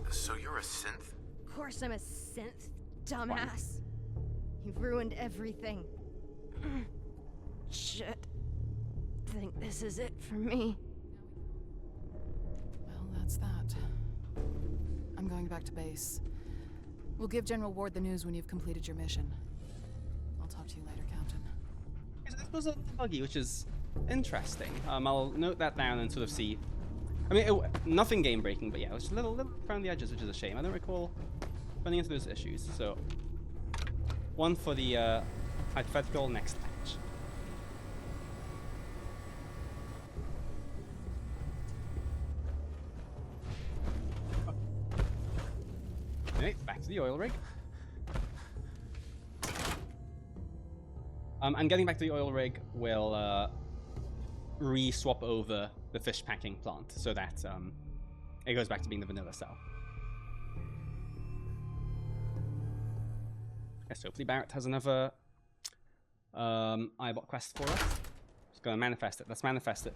So you're a synth? Of course I'm a synth, dumbass. You've ruined everything. Shit. Think this is it for me. Well, that's that. I'm going back to base. We'll give General Ward the news when you've completed your mission. I'll talk to you later, Captain. This was a little buggy, which is interesting. I'll note that down and sort of see. I mean, nothing game-breaking, but yeah, it was a little around the edges, which is a shame. I don't recall running into those issues, so one for the hypothetical next match. Okay, back to the oil rig. And getting back to the oil rig will re-swap over the fish packing plant so that it goes back to being the vanilla cell. Yes, hopefully Barrett has another iBot quest for us. Just gonna manifest it. Let's manifest it.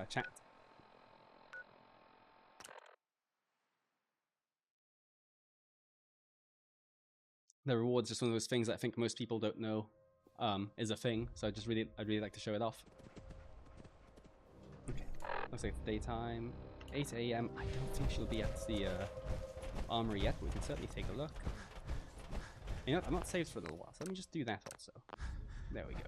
Chat. The reward's just one of those things that I think most people don't know is a thing, so I'd really like to show it off. Okay, looks like it's daytime, 8 AM. I don't think she'll be at the armory yet, but we can certainly take a look. You know what? I'm not saved for a little while, so let me just do that also. There we go.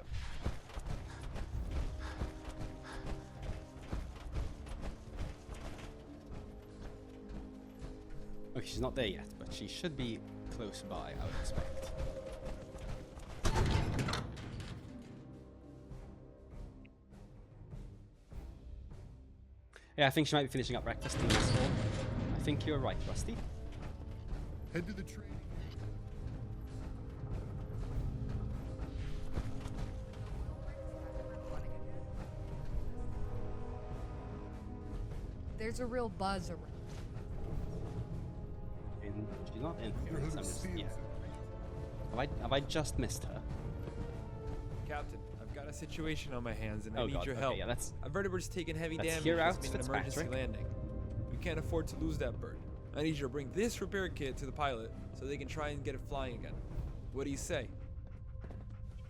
Okay, she's not there yet, but she should be close by, I would expect. Yeah, I think she might be finishing up breakfast in this hall. I think you're right, Rusty. Head to the train. There's a real buzz around. She's not in here. I'm just, yeah. Have I just missed her? Captain, I've got a situation on my hands and I Oh need God, your okay, help. yeah, that's. A vertebrate's taken heavy Let's damage. hear out It's made an emergency Fitzpatrick. landing. We can't afford to lose that bird. I need you to bring this repair kit to the pilot so they can try and get it flying again. What do you say?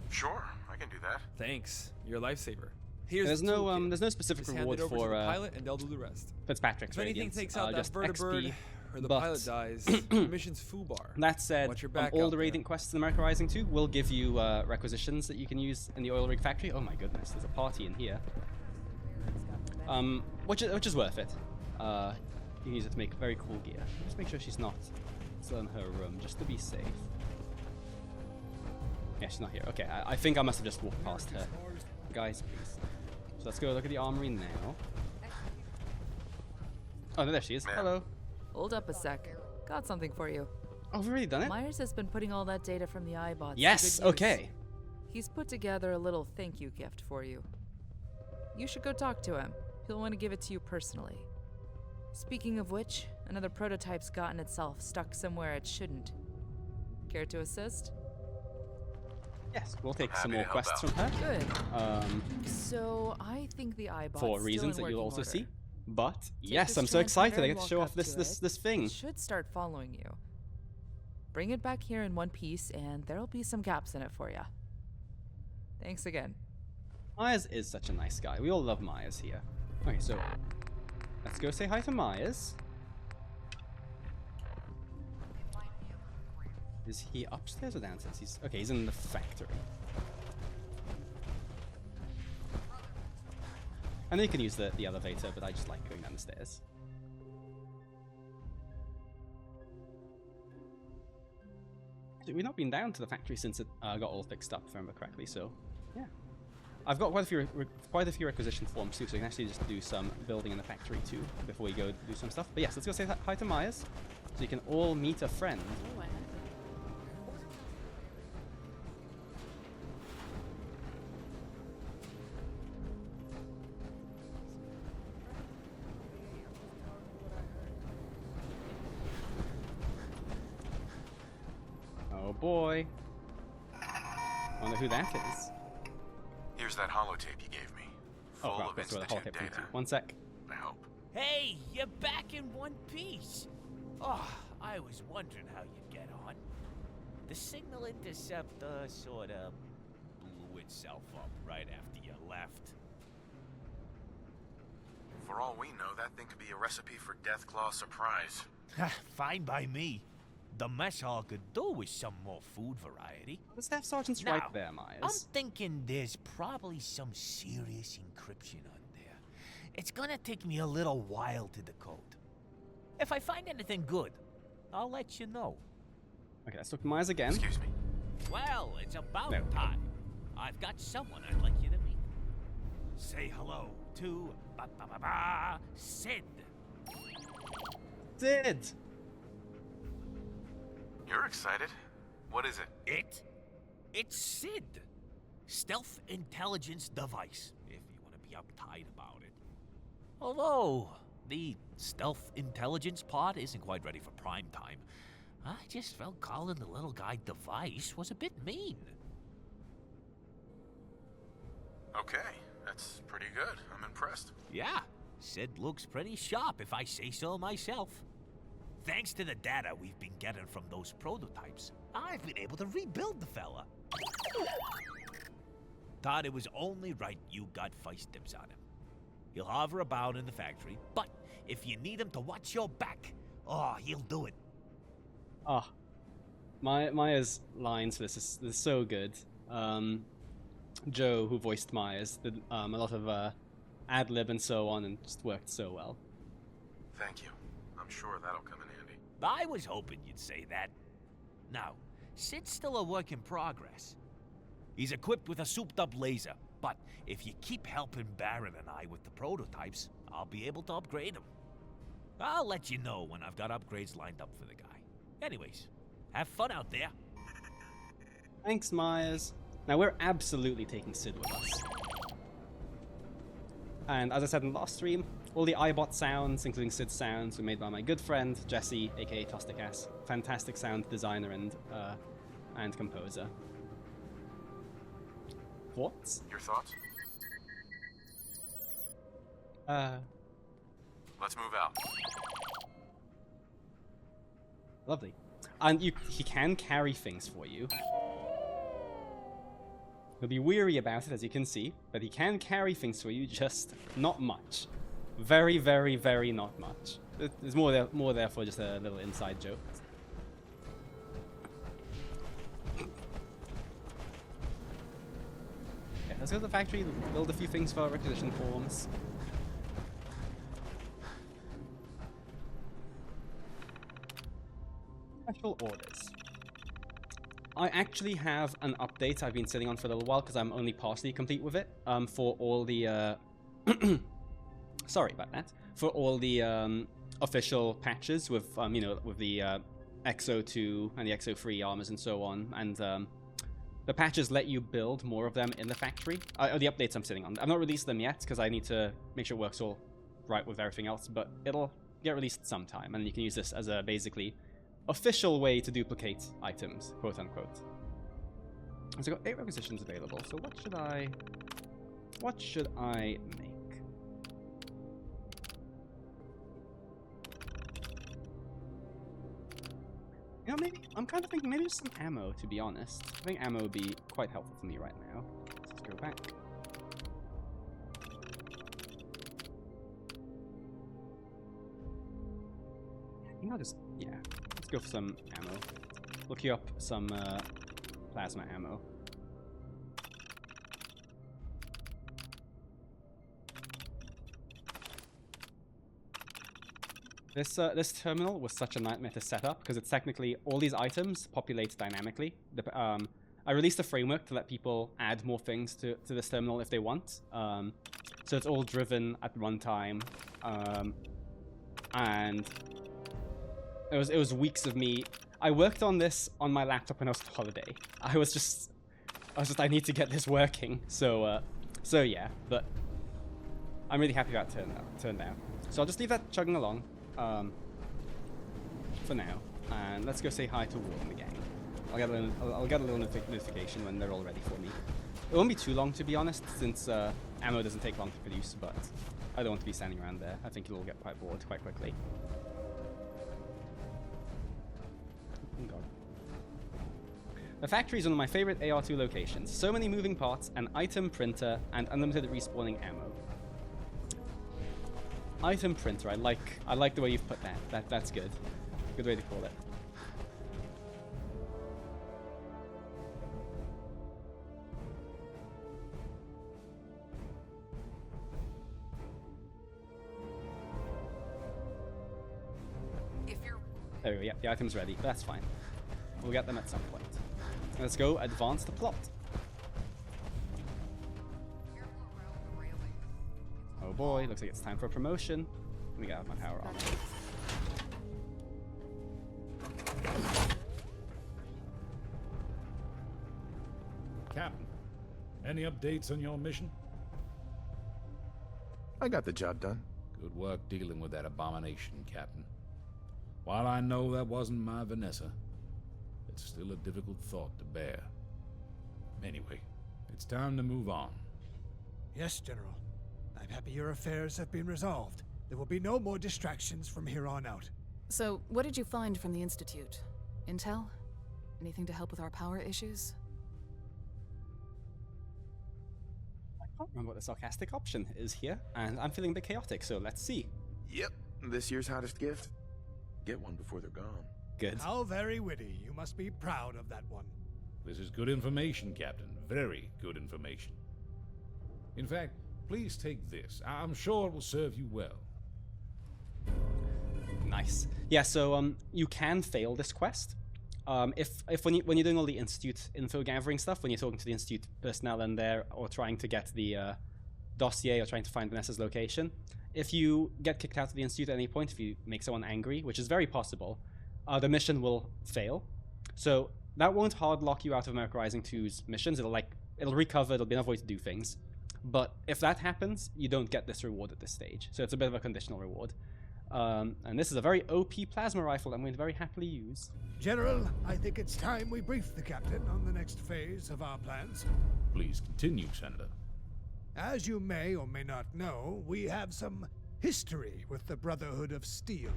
Sure, I can do that. Thanks. You're a lifesaver. Here's There's the no toolkit. there's no specific Just hand reward it over for to the pilot and they'll do the rest. Fitzpatrick's If anything radiance. takes out that Just vertibird XP, or the but pilot dies, the mission's foobar. That said, Watch your from back all out the there. Radiant quests in America Rising 2 will give you requisitions that you can use in the oil rig factory. Oh my goodness, there's a party in here. Which is worth it. You can use it to make very cool gear. Just make sure she's not still in her room, just to be safe. Yeah, she's not here. Okay, I think I must have just walked past her. Guys, please. So let's go look at the armory now. Oh, no, there she is. Hello. Hold up a sec. Got something for you. Oh, we've already done it? Myers has been putting all that data from the iBots. Yes, to good use. okay. He's put together a little thank you gift for you. You should go talk to him. He'll want to give it to you personally. Speaking of which, another prototype's gotten itself stuck somewhere it shouldn't. Care to assist? Yes, we'll take some more quests from her. Good. So I think the iBot's For reasons that you'll also see. But yes, I'm so excited I get to show off this thing. It should start following you. Bring it back here in one piece, and there'll be some gaps in it for you. Thanks again. Myers is such a nice guy. We all love Myers here. Okay, so let's go say hi to Myers. Is he upstairs or downstairs? He's okay. He's in the factory. I know you can use the elevator, but I just like going down the stairs. We've not been down to the factory since it got all fixed up, if I remember correctly. So, yeah, I've got quite a few requisition forms too, so we can actually just do some building in the factory too before we go do some stuff. But yes, let's go say hi to Myers, so you can all meet a friend. Oh boy. Wonder who that is. Here's that holotape you gave me. Full of that's where the Institute holotape data. One sec. I hope. Hey, you're back in one piece. Oh, I was wondering how you'd get on. The signal interceptor sort of blew itself up right after you left. For all we know, that thing could be a recipe for Deathclaw surprise. Fine by me. The mess hall could do with some more food variety. The staff sergeant's Now, right there, Myers. I'm thinking there's probably some serious encryption on there. It's gonna take me a little while to decode. If I find anything good, I'll let you know. Okay, let's look at Myers again. Excuse me. Well, it's about No. time. I've got someone I'd like you to meet. Say hello to Sid. Sid! You're excited. What is it? It's Sid. Stealth intelligence device, if you want to be uptight about it. Although, the stealth intelligence pod isn't quite ready for prime time. I just felt calling the little guy device was a bit mean. Okay, that's pretty good. I'm impressed. Yeah, Sid looks pretty sharp if I say so myself. Thanks to the data we've been getting from those prototypes, I've been able to rebuild the fella. Thought it was only right you got first dibs on him. He'll hover about in the factory, but if you need him to watch your back, oh, he'll do it. Oh, Myers' lines for this is so good. Joe, who voiced Myers, did a lot of ad-lib and so on, and just worked so well. Thank you. I'm sure that'll come in handy. I was hoping you'd say that. Now, Sid's still a work in progress. He's equipped with a souped-up laser, but if you keep helping Baron and I with the prototypes, I'll be able to upgrade him. I'll let you know when I've got upgrades lined up for the guy. Anyways, have fun out there. Thanks, Myers. Now, we're absolutely taking Sid with us. And as I said in the last stream, all the iBot sounds, including Sid's sounds, were made by my good friend, Jesse, aka Tosticass. Fantastic sound designer and composer. Thoughts? Your thoughts? Let's move out. Lovely. And he can carry things for you. He'll be weary about it, as you can see, but he can carry things for you, just not much. Very, very, very not much. There's more there for just a little inside joke. Okay, let's go to the factory, build a few things for our requisition forms. Special orders. I actually have an update I've been sitting on for a little while because I'm only partially complete with it. For all the sorry about that. For all the official patches with you know, with the XO2 and the XO3 armors and so on, and the patches let you build more of them in the factory. The updates I'm sitting on. I've not released them yet because I need to make sure it works all right with everything else, but it'll get released sometime, and you can use this as a basically official way to duplicate items, quote unquote. So I've got 8 requisitions available, so what should I make? You know, maybe, I'm kind of thinking maybe just some ammo, to be honest. I think ammo would be quite helpful for me right now. Let's go back. I think I'll just, yeah, let's go for some ammo. look you up some plasma ammo. This terminal was such a nightmare to set up because it's technically all these items populate dynamically. I released a framework to let people add more things to this terminal if they want. So it's all driven at runtime, and it was weeks of me. I worked on this on my laptop when I was on holiday. I was just I need to get this working. So yeah, but I'm really happy about it turned out. So I'll just leave that chugging along. For now, and let's go say hi to Ward and the gang. I'll get a little notification when they're all ready for me. It won't be too long, to be honest, since ammo doesn't take long to produce, but I don't want to be standing around there. I think it'll get quite bored quite quickly. Oh god. The factory is one of my favorite AR2 locations. So many moving parts, an item printer, and unlimited respawning ammo. Item printer. I like the way you've put that. That's good. Good way to call it. There we go. Yeah, the item's ready. But that's fine. We'll get them at some point. Let's go advance the plot. Oh boy, looks like it's time for a promotion. Let me get out my power on. Captain, any updates on your mission? I got the job done. Good work dealing with that abomination, Captain. While I know that wasn't my Vanessa, it's still a difficult thought to bear. Anyway, it's time to move on. Yes, General. I'm happy your affairs have been resolved. There will be no more distractions from here on out. So, what did you find from the Institute? Intel? Anything to help with our power issues? I can't remember what the sarcastic option is here, and I'm feeling a bit chaotic, so let's see. Yep, this year's hottest gift. Get one before they're gone. Good. How very witty. You must be proud of that one. This is good information, Captain. Very good information. In fact, please take this. I'm sure it will serve you well. Nice. Yeah, so you can fail this quest. If when you're doing all the Institute info gathering stuff, when you're talking to the Institute personnel in there, or trying to get the dossier, or trying to find Vanessa's location, if you get kicked out of the Institute at any point, if you make someone angry, which is very possible, the mission will fail. So that won't hard lock you out of America Rising 2's missions. It'll recover. It'll be another way to do things. But if that happens, you don't get this reward at this stage. So it's a bit of a conditional reward. And this is a very OP plasma rifle I'm going to very happily use. General, I think it's time we brief the captain on the next phase of our plans. Please continue, Senator. As you may or may not know, we have some history with the Brotherhood of Steel.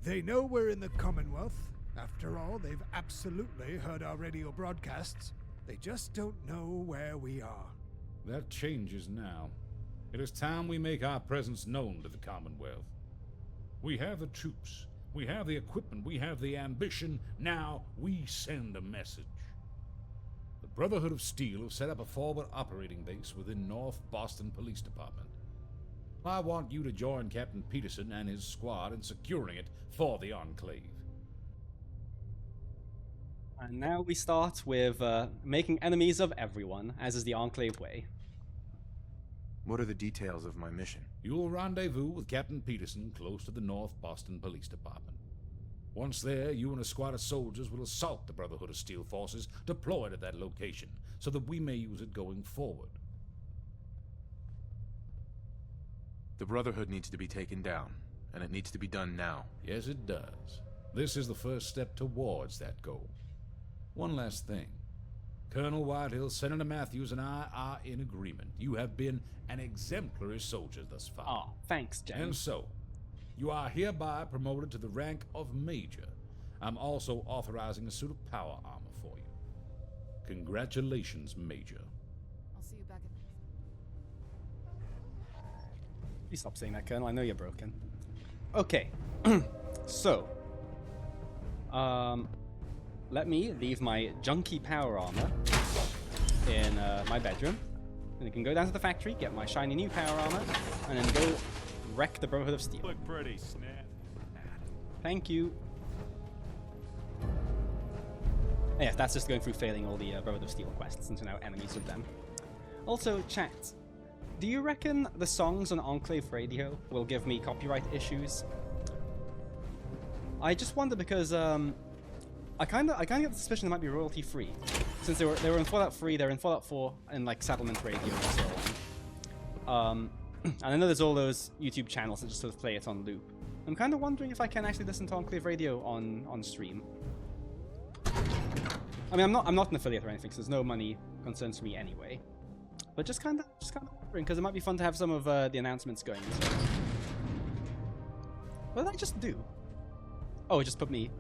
They know we're in the Commonwealth. After all, they've absolutely heard our radio broadcasts. They just don't know where we are. That changes now. It is time we make our presence known to the Commonwealth. We have the troops, we have the equipment, we have the ambition. Now we send a message. The Brotherhood of Steel have set up a forward operating base within North Boston Police Department. I want you to join Captain Peterson and his squad in securing it for the Enclave. And now we start with making enemies of everyone, as is the Enclave way. What are the details of my mission? You'll rendezvous with Captain Peterson close to the North Boston Police Department. Once there, you and a squad of soldiers will assault the Brotherhood of Steel forces deployed at that location, so that we may use it going forward. The Brotherhood needs to be taken down, and it needs to be done now. Yes, it does. This is the first step towards that goal. One last thing. Colonel Whitehill, Senator Matthews, and I are in agreement. You have been an exemplary soldier thus far. Oh, thanks, Jen. And so, you are hereby promoted to the rank of Major. I'm also authorizing a suit of power armor for you. Congratulations, Major. I'll see you back at... Please stop saying that, Colonel. I know you're broken. Okay. So, let me leave my junky power armor in my bedroom. And I can go down to the factory, get my shiny new power armor, and then go wreck the Brotherhood of Steel. Look pretty, Snap. Thank you. And yeah, that's just going through failing all the Brotherhood of Steel quests, since we're now enemies with them. Also, chat, do you reckon the songs on Enclave Radio will give me copyright issues? I just wonder because I kind of get the suspicion they might be royalty free, since they were in Fallout 3, they're in Fallout 4, and like Settlement Radio and so on. And I know there's all those YouTube channels that just sort of play it on loop. I'm kind of wondering if I can actually listen to Enclave Radio on stream. I mean, I'm not an affiliate or anything, so there's no money concerns for me anyway. But just kind of wondering, because it might be fun to have some of the announcements going. So. What did I just do? Oh, it just put me.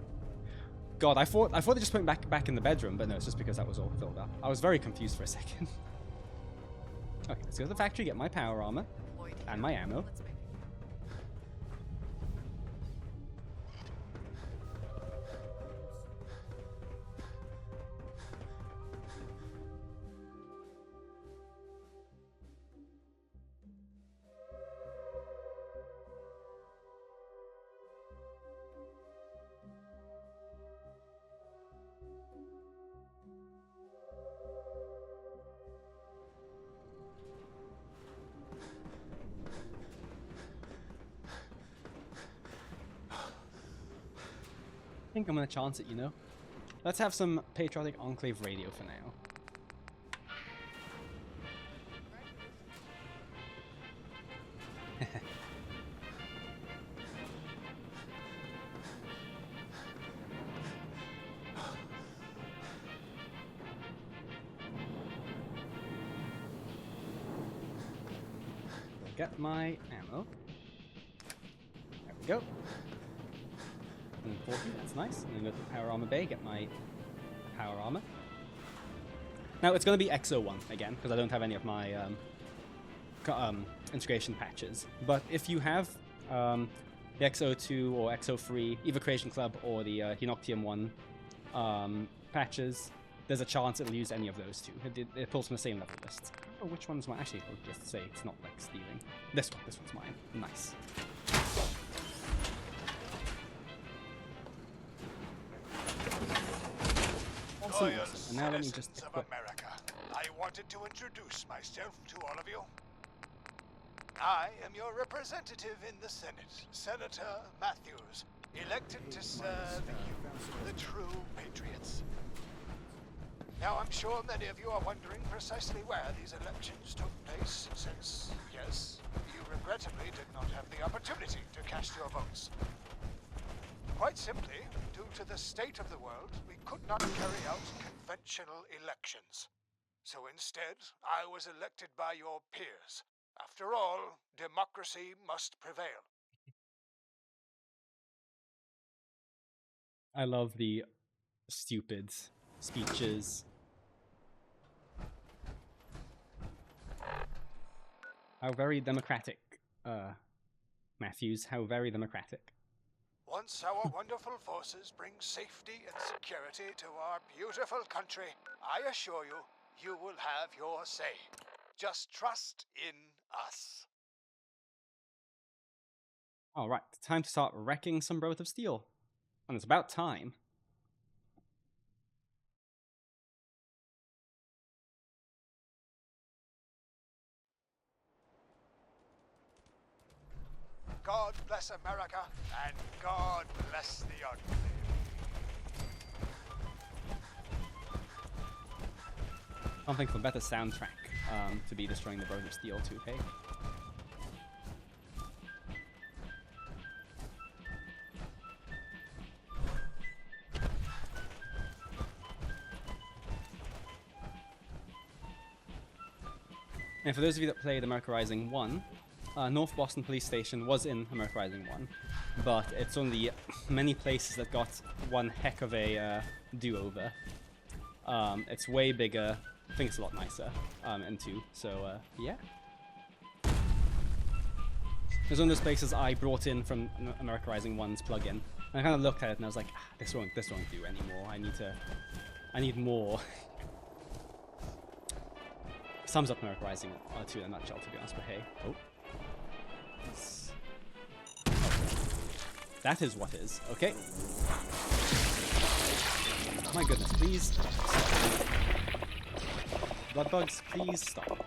God, I thought they just put me back in the bedroom, but no, it's just because that was all filled up. I was very confused for a second. Okay, let's go to the factory, get my power armor and my ammo. I think I'm gonna chance it, you know? Let's have some patriotic Enclave Radio for now. Get my ammo. There we go. 40, that's nice. And then go to the power armor bay, get my power armor. Now it's going to be XO1 again, because I don't have any of my integration patches. But if you have the XO2 or XO3, either Creation Club or the Unoctium 1 patches, there's a chance it'll use any of those two. It pulls from the same level lists. Oh, which one's mine? Actually, I'll just say it's not like stealing. This one's mine. Nice. Awesome. And now let me just equip. America, I wanted to introduce myself to all of you. I am your representative in the Senate, Senator Matthews, elected to serve you, the true patriots. Now, I'm sure many of you are wondering precisely where these elections took place, since, yes, you regrettably did not have the opportunity to cast your votes. Quite simply, due to the state of the world, we could not carry out conventional elections. So instead, I was elected by your peers. After all, democracy must prevail. I love the stupid speeches. How very democratic, Matthews. How very democratic. Once our wonderful forces bring safety and security to our beautiful country, I assure you, you will have your say. Just trust in us. Alright, time to start wrecking some Brotherhood of Steel. And it's about time. God bless America, and God bless the Enclave. Can't think of a better soundtrack to be destroying the Brotherhood of Steel too, hey? And for those of you that played America Rising 1, North Boston Police Station was in America Rising 1, but it's one of the many places that got one heck of a do-over. It's way bigger, I think it's a lot nicer in 2, so yeah. It's one of those places I brought in from America Rising 1's plugin, I kind of looked at it and I was like, this won't do anymore. I need more. Sums up Merc Rising 2 in a nutshell, to be honest. But hey, oh, that is what is okay. My goodness, please stop. Blood bugs, please stop.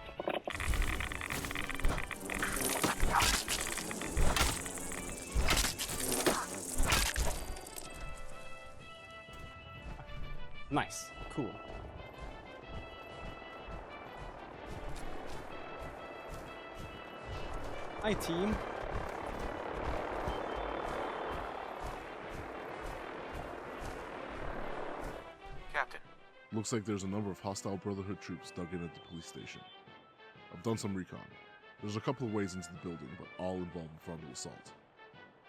Nice. Cool. Hi, team. Captain. Looks like there's a number of hostile Brotherhood troops dug in at the police station. I've done some recon. There's a couple of ways into the building, but all involve a frontal assault.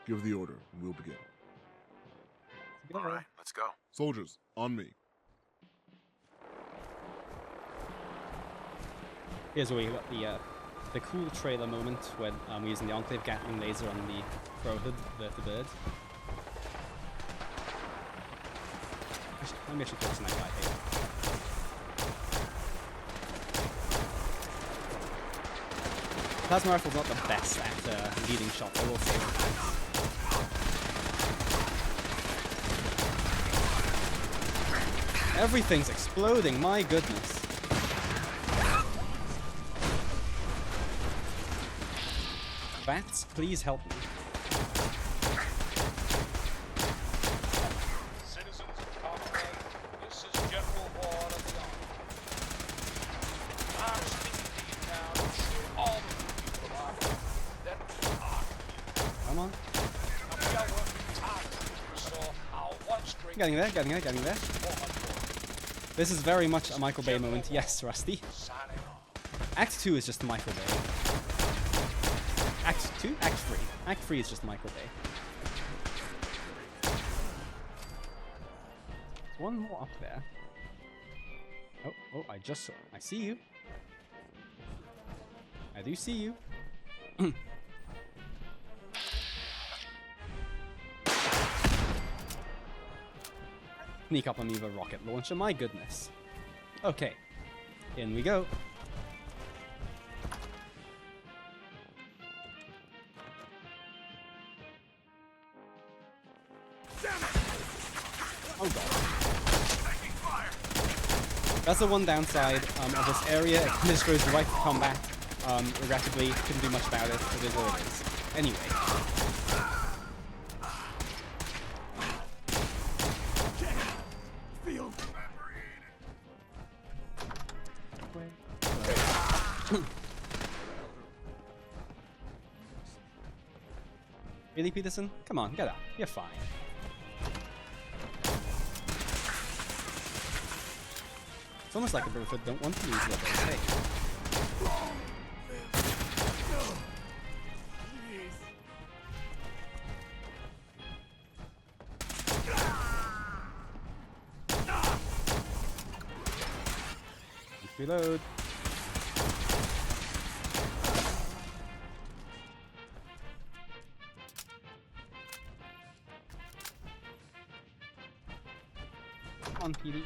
Give the order, and we'll begin. Alright, let's go. Soldiers, on me. Here's where we got the cool trailer moment when we're using the Enclave Gatling laser on the Brotherhood, the bird. Maybe I should focus on that guy here. Plasma rifle's not the best at leading shots, I will say. Everything's exploding, my goodness. Bats, please help me. Citizens of Commonwealth, this is General Ward of the Army. I'm speaking to you now to assure all the people of our country that we are here. Come on. And we are working tirelessly to restore our once great... Getting there. This is very much a Michael Bay moment. Yes, Rusty. Act 2 is just Michael Bay. Act 2? Act 3. Act 3 is just Michael Bay. One more up there. Oh, I just saw. I see you. I do see you. Sneak up on me with a rocket launcher, my goodness. Okay, in we go. Oh god. That's the one downside of this area. It just goes right to combat. Regrettably, couldn't do much about it. It is what it is. Anyway. Really, Peterson? Come on, get up. You're fine. It's almost like the Brotherhood don't want to use what they say. Reload. Come on, PD.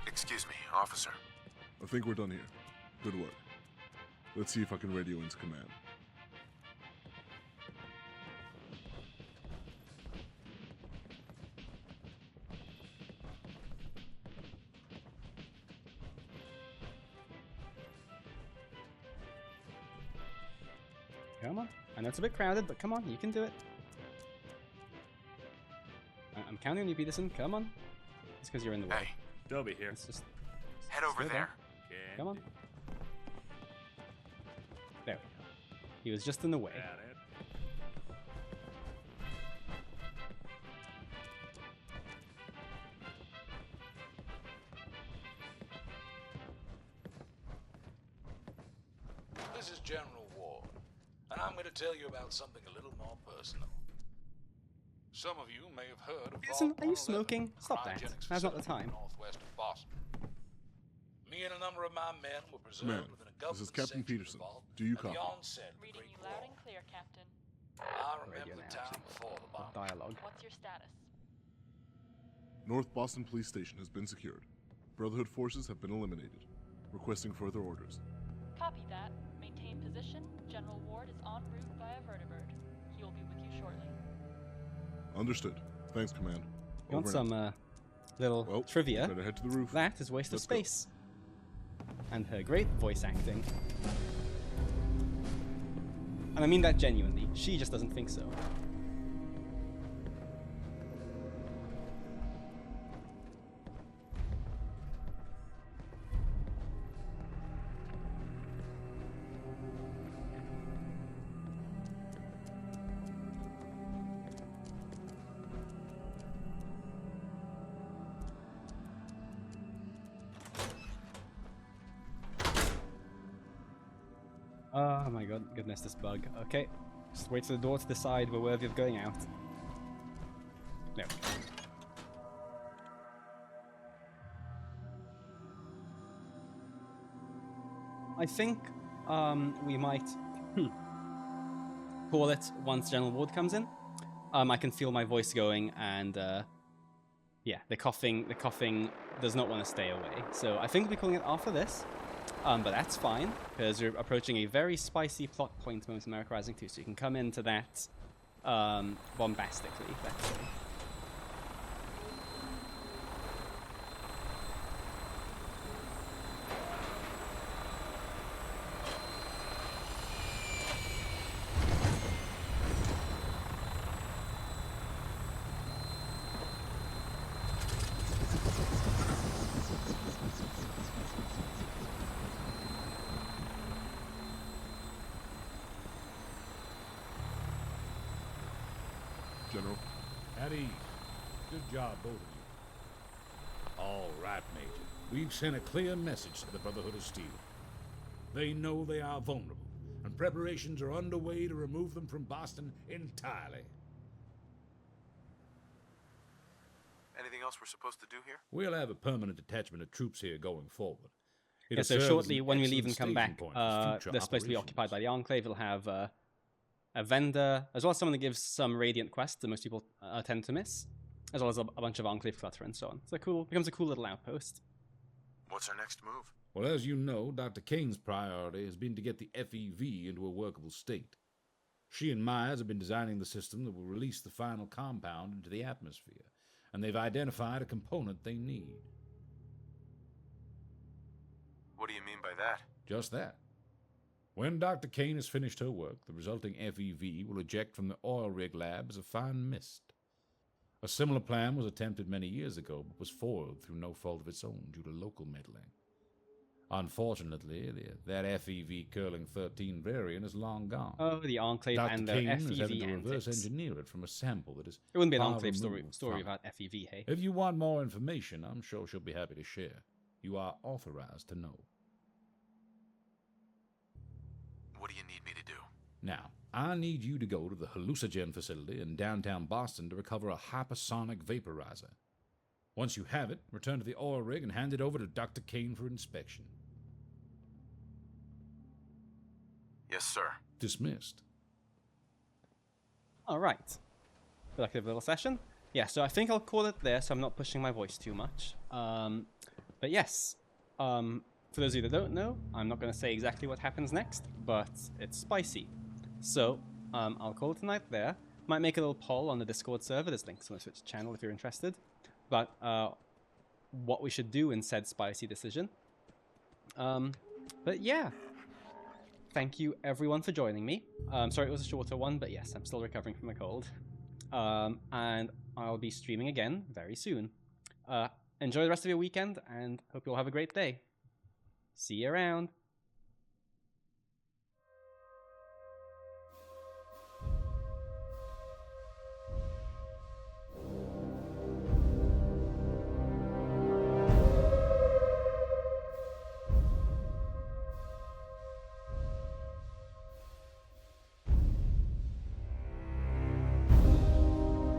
Excuse me, officer. I think we're done here. Good work. Let's see if I can radio into command. Come on. I know it's a bit crowded, but come on, you can do it. I'm counting on you, Peterson. Come on. It's because you're in the way. Hey, Dobie here. It's just head over there. Come on. There we go. He was just in the way. This is General Ward, and I'm going to tell you about something a little more personal. Some of you may have heard of Peterson, are you smoking? Stop that. Now's not the time. Northwest of Boston. Me and a number of my men were preserved Command, within a this government is Captain sanctuary Peterson. vault Do you at copy? the onset of the Reading Great you War. loud and clear, Captain. I Radio remember now, the time actually. before the bomb. Dialogue. What's your status? North Boston Police Station has been secured. Brotherhood forces have been eliminated. Requesting further orders. Copy that. Maintain position. General Ward is en route via vertibird. He will be with you shortly. Understood. Thanks, Command. You want Over and some out. little trivia? Better head to the roof. That is waste of Let's go. space. And her great voice acting. And I mean that genuinely. She just doesn't think so. Oh my goodness, this bug. Okay, just wait for the door to decide we're worthy of going out. No. I think we might call it once General Ward comes in. I can feel my voice going, and yeah, the coughing does not want to stay away. So I think we'll be calling it after this. But that's fine, because you're approaching a very spicy plot point moment in America Rising 2, so you can come into that bombastically, let's say. General. At ease. Good job, both of you. All right, Major. We've sent a clear message to the Brotherhood of Steel. They know they are vulnerable, and preparations are underway to remove them from Boston entirely. Anything else we're supposed to do here? We'll have a permanent detachment of troops here going forward. Yeah, so shortly, when we leave and come back, they're supposed to be occupied by the Enclave. We'll have a vendor, as well as someone that gives some radiant quests that most people tend to miss, as well as a bunch of Enclave clutter and so on. So cool, becomes a cool little outpost. What's our next move? Well, as you know, Dr. Kane's priority has been to get the FEV into a workable state. She and Myers have been designing the system that will release the final compound into the atmosphere, and they've identified a component they need. What do you mean by that? Just that. When Dr. Kane has finished her work, the resulting FEV will eject from the oil rig lab as a fine mist. A similar plan was attempted many years ago, but was foiled through no fault of its own due to local meddling. Unfortunately, that FEV-curling 13 variant is long gone. Oh, the Enclave Dr. and the Kane has had FEV to reverse antics. engineer it from a sample that is It wouldn't be an far Enclave story removed story from it. about FEV, hey? If you want more information, I'm sure she'll be happy to share. You are authorized to know. What do you need me to do? Now, I need you to go to the hallucinogen facility in downtown Boston to recover a hypersonic vaporizer. Once you have it, return to the oil rig and hand it over to Dr. Kane for inspection. Yes, sir. Dismissed. All right. Productive little session. Yeah, so I think I'll call it there, so I'm not pushing my voice too much. But yes, for those of you that don't know, I'm not going to say exactly what happens next, but it's spicy. So I'll call it a night there. Might make a little poll on the Discord server. There's links on the Twitch channel if you're interested. But what we should do in said spicy decision. But yeah. Thank you everyone for joining me. Sorry it was a shorter one, but yes, I'm still recovering from a cold. And I'll be streaming again very soon. Enjoy the rest of your weekend and hope you all have a great day. See you around.